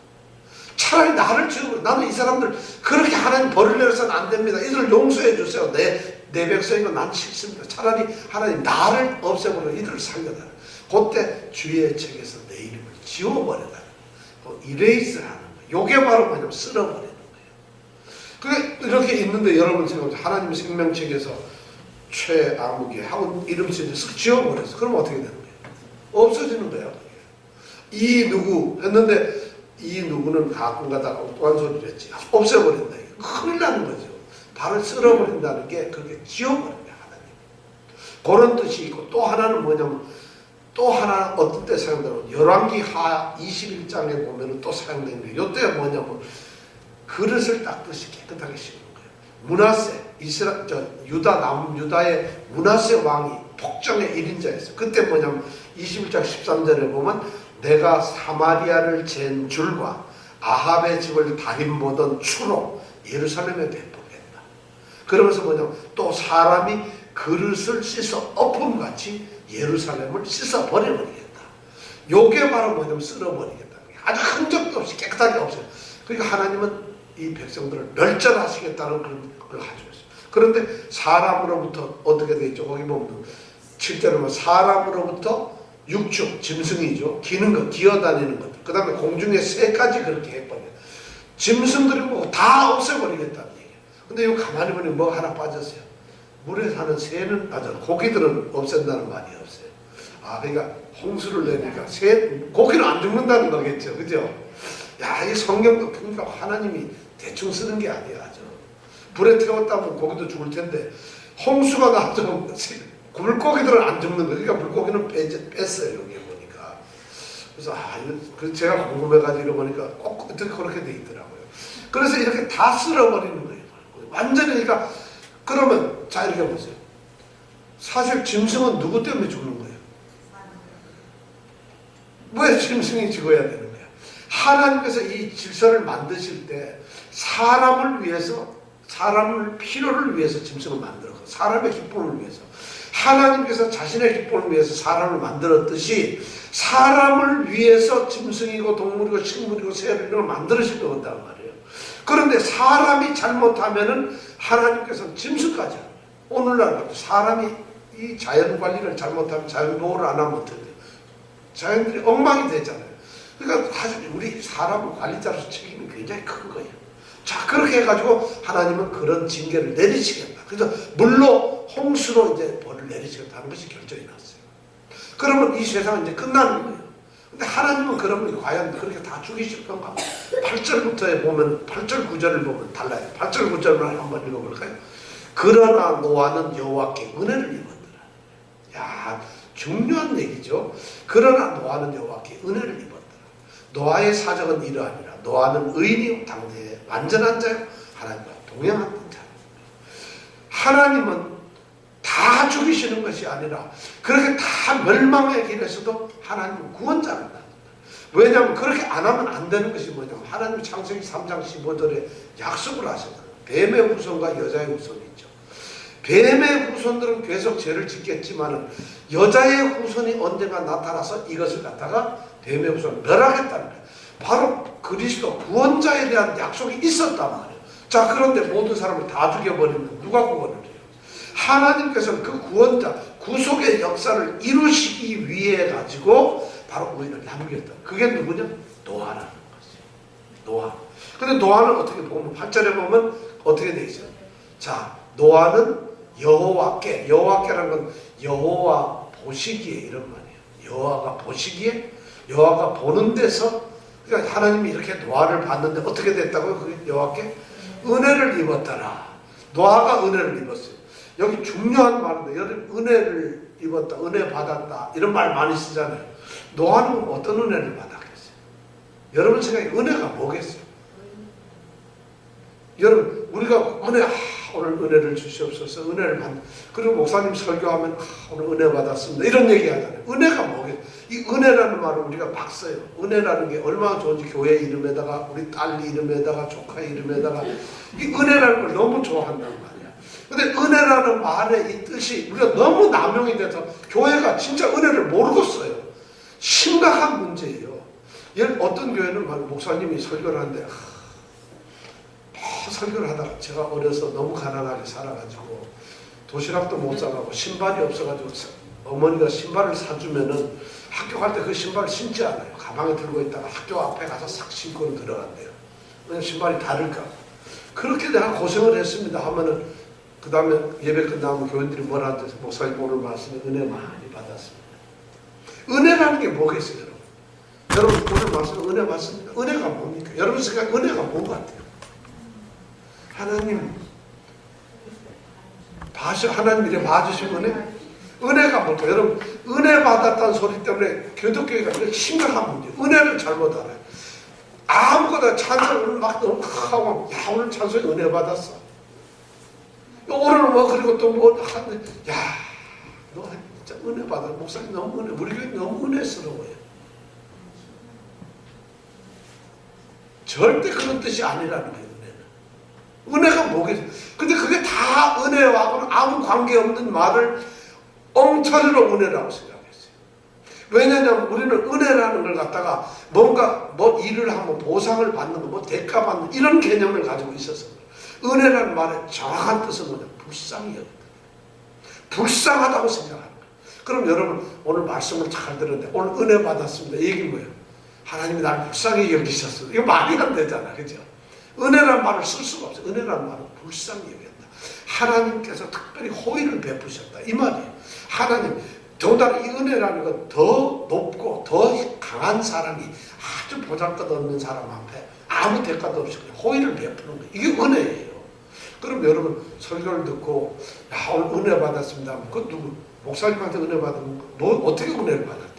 차라리 나를 지워버려. 나는 이 사람들 그렇게 하나님 벌을 내려서는 안 됩니다. 이들을 용서해 주세요. 내 백성인 건 난 싫습니다. 차라리 하나님 나를 없애버려. 이들을 살려달라. 그때 주의 책에서 내 이름을 지워버려달라. 이레이스를 하는 거예요. 요게 바로 뭐냐면 쓸어버리는 거예요. 그게 이렇게 있는데 여러분 생각해 하나님 생명책에서 최아무개 하고 이름 쓰여서 지워버렸어. 그럼 어떻게 되는 거예요? 없어지는 거예요. 이 누구 했는데 이 누구는 가끔 가다가 엉뚱한 소리를 했지. 없애버린다. 큰일 나는 거죠. 바로 쓸어버린다는 게 그렇게 지워버린 거예요. 하나님. 그런 뜻이 있고 또 하나는 뭐냐면 또 하나 어떤 때 사용되면 열왕기 하 21장에 보면 또 사용되는 거예요. 이때 뭐냐면 그릇을 닦듯이 깨끗하게 씻는 거예요. 므낫세 유다의 므낫세 왕이 폭정의 1인자였어요. 그때 뭐냐면 21장 13절에 보면 내가 사마리아를 잰 줄과 아합의 집을 다림보던 추로 예루살렘에 배포했다. 그러면서 뭐냐면 또 사람이 그릇을 씻어 엎음같이 예루살렘을 씻어 버려버리겠다. 요게 바로 뭐냐면 쓸어버리겠다. 아주 흔적도 없이 깨끗하게 없어요. 그러니까 하나님은 이 백성들을 멸절하시겠다는 그걸 가지고 있어요. 그런데 사람으로부터 어떻게 되어 있죠? 거기 보면 7절에 보면 사람으로부터 육축, 짐승이죠. 기는 것, 기어다니는 것들. 그 다음에 공중의 새까지 그렇게 해버려요. 짐승들이 뭐 다 없애버리겠다는 얘기예요. 근데 이거 가만히 보니 뭐 하나 빠졌어요. 물에 사는 새는 고기들은 없앤다는 말이 없어요. 그러니까 홍수를 내니까 고기는 안 죽는다는 거겠죠. 그죠? 야, 이 성경도 그러니까 하나님이 대충 쓰는 게 아니야. 불에 태웠다면 고기도 죽을 텐데 홍수가 나도 물고기들은 안 죽는 거예요. 그러니까 물고기는 뺐어요. 여기 보니까. 그래서 제가 궁금해가지고 보니까 꼭 어떻게 그렇게 돼 있더라고요. 그래서 이렇게 다 쓸어버리는 거예요. 완전히 그러니까 그러면 자 이렇게 보세요. 사실 짐승은 누구 때문에 죽는 거예요? 왜 짐승이 죽어야 되는 거야? 하나님께서 이 질서를 만드실 때 사람을 위해서 사람을 필요를 위해서 짐승을 만들었고 사람의 기쁨을 위해서 하나님께서 자신의 기쁨을 위해서 사람을 만들었듯이 사람을 위해서 짐승이고 동물이고 식물이고 새를 만들으신 거단 말이에요. 그런데 사람이 잘못하면은 하나님께서는 짐승까지 합니다. 오늘날 사람이 이 자연 관리를 잘못하면 자연 보호를 안 하면 어떻게 돼요? 자연들이 엉망이 되잖아요. 그러니까 사실 우리 사람 관리자로서 책임이 굉장히 큰 거예요. 자, 그렇게 해가지고 하나님은 그런 징계를 내리시겠다. 그래서 물로 홍수로 이제 벌을 내리시겠다는 것이 결정이 났어요. 그러면 이 세상은 이제 끝나는 거예요. 근데 하나님은 그러면 과연 그렇게 다 죽이실 건가? 8절부터에 보면 8절 9절을 보면 달라요. 8절 9절만 한번 읽어볼까요? 그러나 노아는 여호와께 은혜를 입었더라. 야, 중요한 얘기죠. 그러나 노아는 여호와께 은혜를 입었더라. 노아의 사정은 이러하니라. 노아는 의인이요 당대에 완전한 자요 하나님과 동행하는 자. 하나님은 다 죽이시는 것이 아니라 그렇게 다 멸망의 길에서도 하나님은 구원자를 낳는다. 왜냐하면 그렇게 안 하면 안 되는 것이 뭐냐면 하나님이 창세기 3장 15절에 약속을 하셨거든요. 뱀의 후손과 여자의 후손이 있죠. 뱀의 후손들은 계속 죄를 짓겠지만은 여자의 후손이 언젠가 나타나서 이것을 갖다가 뱀의 후손을 멸하겠다는 거예요. 바로 그리스도 구원자에 대한 약속이 있었단 말이에요. 자, 그런데 모든 사람을 다 죽여버리면 누가 구원을 해요? 하나님께서는 그 구원자, 구속의 역사를 이루시기 위해 가지고 바로 우리를 남겼다. 그게 누구냐? 노아라는 것이에요. 노아. 근데 노아는 어떻게 보면 8절에 보면 어떻게 되어 있어요? 자, 노아는 여호와께라는 건 여호와 보시기에 이런 말이에요. 여호와가 보시기에, 여호와가 보는 데서, 그러니까 하나님이 이렇게 노아를 봤는데 어떻게 됐다고요? 그게 여호와께 은혜를 입었더라. 노아가 은혜를 입었어요. 여기 중요한 말인데, 여러분 은혜를 입었다, 은혜 받았다 이런 말 많이 쓰잖아요. 노아는 어떤 은혜를 받았겠어요? 여러분 생각에 은혜가 뭐겠어요? 여러분 우리가 오늘 은혜를 주시옵소서, 은혜를 그리고 목사님 설교하면 오늘 은혜 받았습니다 이런 얘기 하잖아요. 은혜가 뭐겠어요? 이 은혜라는 말을 우리가 막 써요. 은혜라는 게 얼마나 좋은지 교회 이름에다가 우리 딸 이름에다가 조카 이름에다가 이 은혜라는 걸 너무 좋아한단 말이에요. 근데 은혜라는 말의 이 뜻이 우리가 너무 남용이 돼서 교회가 진짜 은혜를 모르고 써요. 심각한 문제예요. 어떤 교회는 목사님이 설교를 하는데 설교를 하다가 제가 어려서 너무 가난하게 살아가지고 도시락도 못 사가고 신발이 없어가지고 어머니가 신발을 사주면은 학교 갈 때 그 신발을 신지 않아요. 가방에 들고 있다가 학교 앞에 가서 싹 신고는 들어간대요. 왜냐면 신발이 다를까. 그렇게 내가 고생을 했습니다 하면은 그 다음에 예배 끝나면 교인들이 뭐라 하는지 목사님 오늘 말씀에 은혜 많이 받았습니다. 은혜라는 게 뭐겠어요, 여러분? 여러분 오늘 말씀 은혜 받습니다. 은혜가 뭡니까? 여러분 생각에 은혜가 뭔 것 같아요? 하나님 하나님 이렇게 봐주신 은혜? 은혜가 뭘까요? 여러분 은혜 받았다는 소리 때문에 교독교회가 이렇게 심각한 문제. 은혜를 잘못 알아요. 아무거나 찬송을 막 너무 하고 야 오늘 찬송에 은혜 받았어. 오늘 뭐 그리고 또 뭐 하는데 야 너 진짜 은혜 받아. 목사님 너무 은혜. 우리 교회 너무 은혜스러워요. 절대 그런 뜻이 아니라는 거예요. 은혜가 뭐겠어요? 근데 그게 다 은혜와는 아무 관계없는 말을 엉터리로 은혜라고 생각했어요. 왜냐하면 우리는 은혜라는 걸 갖다가 뭔가 뭐 일을 하면 보상을 받는 거, 뭐 대가 받는 이런 개념을 가지고 있어서 은혜라는 말의 정확한 뜻은 뭐냐? 불쌍히 여긴다. 불쌍하다고 생각하는 거예요. 그럼 여러분 오늘 말씀을 잘 들었는데 오늘 은혜 받았습니다. 이 얘기는 뭐예요? 하나님이 나를 불쌍히 여기셨어. 이거 말이 안 되잖아. 그죠? 은혜라는 말을 쓸 수가 없어요. 은혜라는 말은 불쌍히 여겼다. 하나님께서 특별히 호의를 베푸셨다. 이 말이에요. 하나님, 더군다나 이 은혜라는 건 더 높고 더 강한 사람이 아주 보잘것없는 사람 앞에 아무 대가도 없이 호의를 베푸는 거예요. 이게 은혜예요. 그럼 여러분 설교를 듣고 야 오늘 은혜 받았습니다. 그 누구? 목사님한테 은혜 받으면 너 어떻게 은혜를 받았다?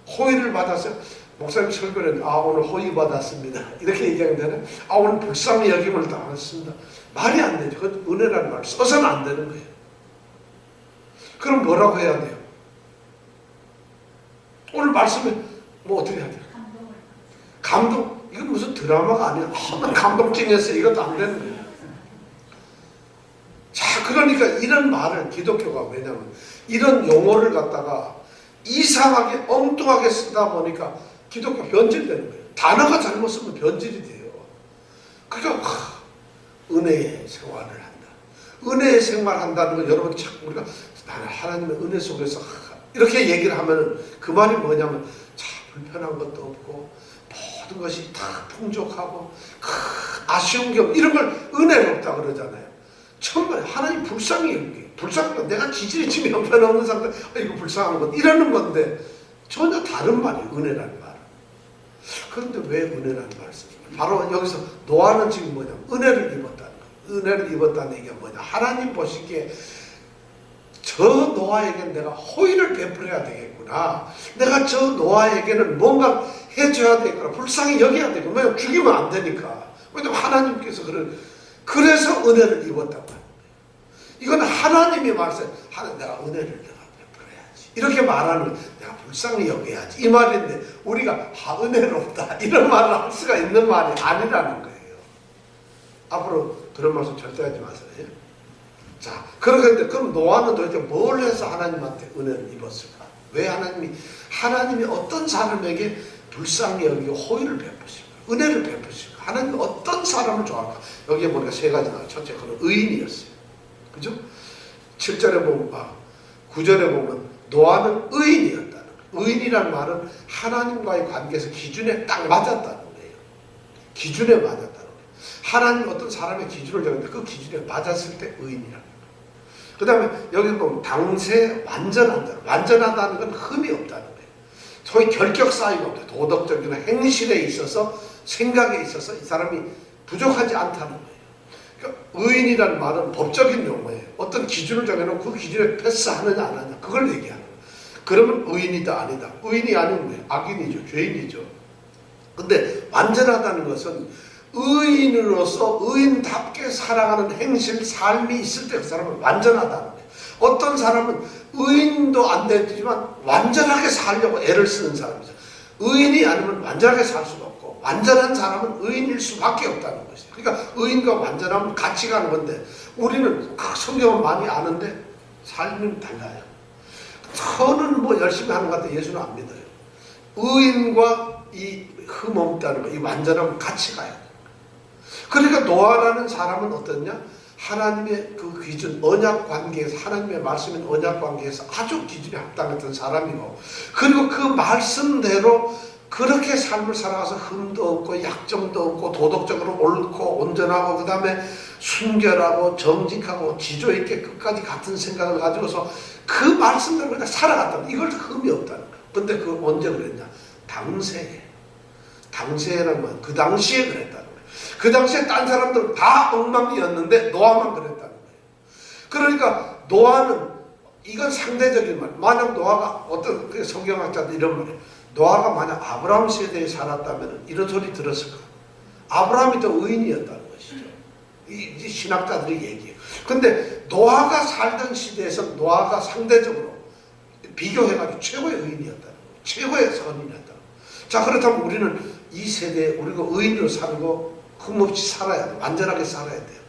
호의를 받았어요? 목사님 설교를 했는데 오늘 호의 받았습니다 이렇게 얘기하면 되나? 오늘 불쌍히 여김을 당했습니다. 말이 안 되죠. 그 은혜라는 말 써서는 안 되는 거예요. 그럼 뭐라고 해야 돼요? 오늘 말씀에 뭐 어떻게 해야 돼요? 감동. 이건 무슨 드라마가 아니야. 난 감동적이었어. 이것도 안 되는 거예요. 자, 그러니까 이런 말을 기독교가 왜냐면 이런 용어를 갖다가 이상하게 엉뚱하게 쓰다 보니까 기독교 변질되는 거예요. 단어가 잘못 쓰면 변질이 돼요. 그러니까 은혜의 생활을 한다. 은혜의 생활을 한다는 건 여러분 참 우리가 나는 하나님의 은혜 속에서 이렇게 얘기를 하면 그 말이 뭐냐면 참 불편한 것도 없고 모든 것이 다 풍족하고 아쉬운 게 없고 이런 걸 은혜롭다 그러잖아요. 정말 하나님 불쌍히 여기게. 불쌍한 건 내가 지질이 지면 형편없는 상태 이거 불쌍한 것 이러는 건데 전혀 다른 말이에요. 은혜라는 말은. 그런데 왜 은혜라는 말을 쓰냐? 바로 여기서 노아는 지금 뭐냐? 은혜를 입었다는 거예요. 은혜를 입었다는 얘기가 뭐냐? 하나님 보시기에 저 노아에게는 내가 호의를 베풀어야 되겠구나. 내가 저 노아에게는 뭔가 해줘야 되겠구나. 불쌍히 여겨야 되겠구나. 왜냐면 죽이면 안 되니까. 왜냐면 하나님께서 그래서 은혜를 입었단 말이에요. 이건 하나님이 말씀, 하나님 내가 은혜를 내가 베풀어야지. 이렇게 말하는 내가 불쌍히 여겨야지. 이 말인데 우리가 은혜롭다 이런 말을 할 수가 있는 말이 아니라는 거예요. 앞으로 그런 말씀 절대 하지 마세요. 자, 그런데 그럼 노아는 도대체 뭘 해서 하나님한테 은혜를 입었을까? 왜 하나님이 어떤 사람에게 불쌍히 여기고 호의를 베푸실까? 은혜를 베푸실까? 하나님이 어떤 사람을 좋아할까? 여기에 보니까 세 가지 나와요. 첫째, 그는 의인이었어요. 그죠? 7절에 보면, 9절에 보면 노아는 의인이었다는 거예요. 의인이라는 말은 하나님과의 관계에서 기준에 딱 맞았다는 거예요. 기준에 맞았다는 거예요. 하나님 어떤 사람의 기준을 정했는데 그 기준에 맞았을 때 의인이라는 거예요. 그 다음에 여기 보면 당세 완전하다. 완전하다는 건 흠이 없다는 거예요. 소위 결격 사유가 없다. 도덕적인 행실에 있어서 생각에 있어서 이 사람이 부족하지 않다는 거예요. 그러니까 의인이라는 말은 법적인 용어예요. 어떤 기준을 정해놓고 그 기준에 패스하느냐 안 하느냐 그걸 얘기하는 거예요. 그러면 의인이다 아니다. 의인이 아니면 뭐예요? 악인이죠. 죄인이죠. 근데 완전하다는 것은 의인으로서 의인답게 살아가는 행실, 삶이 있을 때 그 사람은 완전하다는 거예요. 어떤 사람은 의인도 안 되지만 완전하게 살려고 애를 쓰는 사람이죠. 의인이 아니면 완전하게 살 수가 없고 완전한 사람은 의인일 수밖에 없다는 것이죠. 그러니까 의인과 완전함은 같이 가는 건데 우리는 성경은 많이 아는데 삶은 달라요. 저는 뭐 열심히 하는 것 같아 예수는 안 믿어요. 의인과 이 흠없다는 거, 이 완전함은 같이 가야 돼요. 그러니까 노아라는 사람은 어떠냐? 하나님의 그 기준, 언약 관계에서 하나님의 말씀인 언약 관계에서 아주 기준에 합당했던 사람이고 그리고 그 말씀대로 그렇게 삶을 살아가서 흠도 없고 약점도 없고 도덕적으로 옳고 온전하고 그 다음에 순결하고 정직하고 지조 있게 끝까지 같은 생각을 가지고서 그 말씀대로 그냥 살아갔다는 이걸 흠이 없다는 거예요. 근데 그 언제 그랬냐? 당시에라는 건 그 당시에 그랬다는 거예요. 그 당시에 딴 사람들은 다 엉망이었는데 노아만 그랬다는 거예요. 그러니까 노아는 이건 상대적인 말. 만약 노아가 어떤 성경학자들 이런 말이에요. 노아가 만약 아브라함 세대에 살았다면 이런 소리 들었을까? 아브라함이 더 의인이었다는 것이죠. 이 신학자들이 얘기해요. 근데 노아가 살던 시대에서 노아가 상대적으로 비교해가지고 최고의 의인이었다는 거예요. 최고의 선인이었다는 거예요. 자, 그렇다면 우리는 이 세대에 우리가 의인으로 살고 흠없이 살아야 돼. 완전하게 살아야 돼요.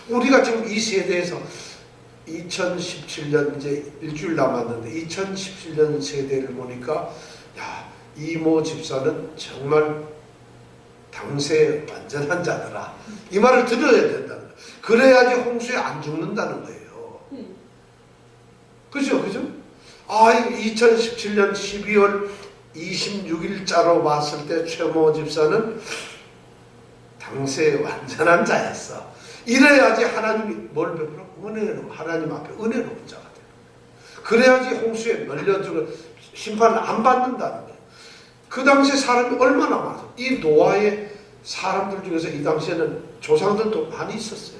우리가 지금 이 세대에서 2017년 이제 일주일 남았는데 2017년 세대를 보니까 야, 이모 집사는 정말 당세에 완전한 자더라. 이 말을 들어야 된다는 거예요. 그래야지 홍수에 안 죽는다는 거예요. 그죠? 그죠? 2017년 12월 26일자로 봤을 때 최모 집사는 당세에 완전한 자였어. 이래야지 하나님이 뭘 베풀어? 은혜로 하나님 앞에 은혜로운 자가 돼요. 그래야지 홍수에 멸려주고 심판을 안 받는다는 거예요. 그 당시에 사람이 얼마나 많아서 이 노아의 사람들 중에서 이 당시에는 조상들도 많이 있었어요.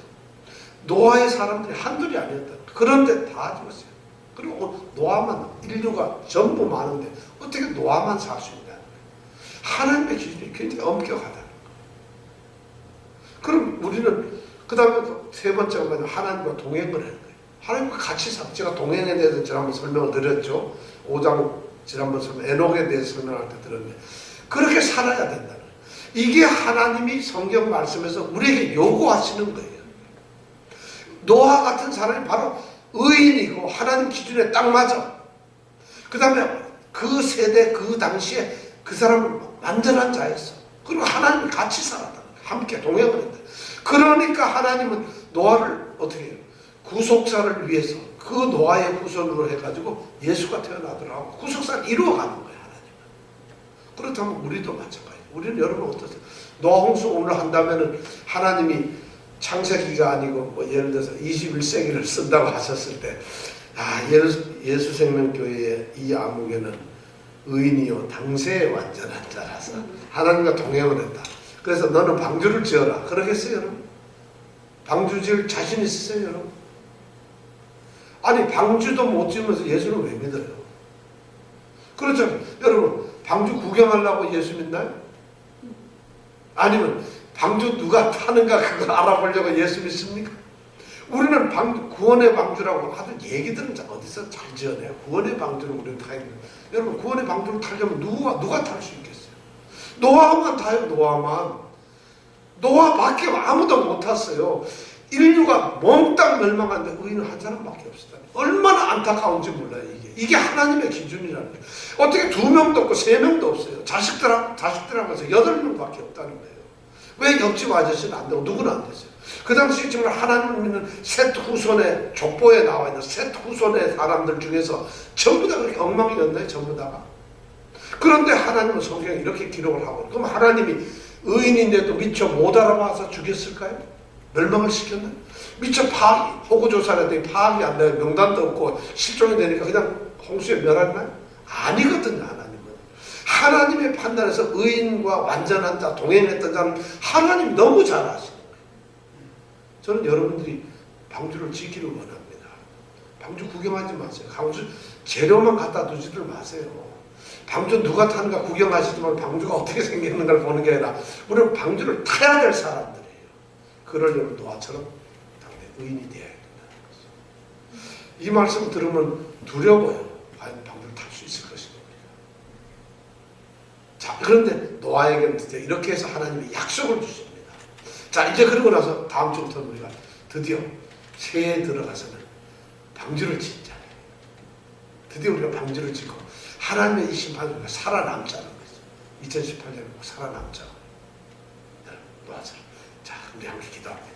노아의 사람들이 한둘이 아니었다. 그런데 다 죽었어요. 그리고 노아만 인류가 전부 많은데 어떻게 노아만 살 수 있냐는 거예요. 하나님의 기준이 굉장히 엄격하다는 거예요. 그럼 우리는 그 다음에 세 번째가 뭐냐면 하나님과 동행을 하는 거예요. 하나님과 같이 살. 제가 동행에 대해서 지난번 설명을 드렸죠. 5장 지난번 설명, 에녹에 대해서 설명할 때 들었는데 그렇게 살아야 된다는 거예요. 이게 하나님이 성경 말씀에서 우리에게 요구하시는 거예요. 노아 같은 사람이 바로 의인이고 하나님 기준에 딱 맞아. 그 다음에 그 세대 그 당시에 그 사람은 완전한 자였어. 그리고 하나님이 같이 살았다. 함께 동행을 했다. 그러니까 하나님은 노아를 어떻게 해요? 구속사를 위해서 그 노아의 후손으로 해가지고 예수가 태어나더라고. 구속사를 이루어가는 거예요. 하나님은. 그렇다면 우리도 마찬가지예요. 우리는 여러분 어떠세요? 노아 홍수 오늘 한다면은 하나님이 창세기가 아니고 뭐 예를 들어서 21세기를 쓴다고 하셨을 때 예수생명교회의 이 암흑에는 의인이요 당세에 완전한 자라서 하나님과 동행을 했다. 그래서 너는 방주를 지어라. 그러겠어요 여러분? 방주 지을 자신 있으세요 여러분? 아니 방주도 못 지으면서 예수를 왜 믿어요? 그렇죠. 여러분 방주 구경하려고 예수 믿나요? 아니면 방주 누가 타는가 그거 알아보려고 예수 믿습니까? 우리는 구원의 방주라고 하던 얘기들은 어디서 잘 지어내요? 구원의 방주를 우리는 타야 돼요. 여러분 구원의 방주를 타려면 누가 탈 수 있겠어요? 노아만 타요. 노아밖에 아무도 못 탔어요. 인류가 몽땅 멸망하는데 의인은 한 사람밖에 없었다니. 얼마나 안타까운지 몰라요 이게 하나님의 기준이라는 거예요. 어떻게 2명도 없고 3명도 없어요. 자식들하고서 8명밖에 없다는 거예요. 왜 옆집 아저씨는 안 되고 누구는 안 됐어요? 그 당시 정말 하나님을 믿는 셋 후손의 족보에 나와 있는 셋 후손의 사람들 중에서 전부 다 그렇게 엉망이었나요? 전부 다가. 그런데 하나님은 성경에 이렇게 기록을 하고, 그럼 하나님이 의인인데도 미처 못 알아봐서 죽였을까요? 멸망을 시켰나요? 미처 호구조사를 했더니 파악이 안 돼요. 명단도 없고 실종이 되니까 그냥 홍수에 멸했나요? 아니거든요. 하나님의 판단에서 의인과 완전한 자, 동행했던 자는 하나님이 너무 잘 아시는 거예요. 저는 여러분들이 방주를 지키를 원합니다. 방주 구경하지 마세요. 방주 재료만 갖다 두지들 마세요. 방주 누가 타는가 구경하시지만 방주가 어떻게 생겼는가를 보는 게 아니라 우리는 방주를 타야 될 사람들이에요. 그러려면 노아처럼 당연히 의인이 되어야 된다는 거죠. 이 말씀 들으면 두려워요. 과연 방주를 탈 수 있을 것인가. 자, 그런데 노아에게는 이렇게 해서 하나님이 약속을 주십니다. 자, 이제 그러고 나서 다음 주부터 우리가 드디어 새해에 들어가서는 방주를 짓잖아요. 드디어 우리가 방주를 짓고 하나님의 이 심판을 우리가 살아남자는 거죠. 2018년에 꼭 살아남자. 노아처럼. 자, 우리 함께 기도합니다.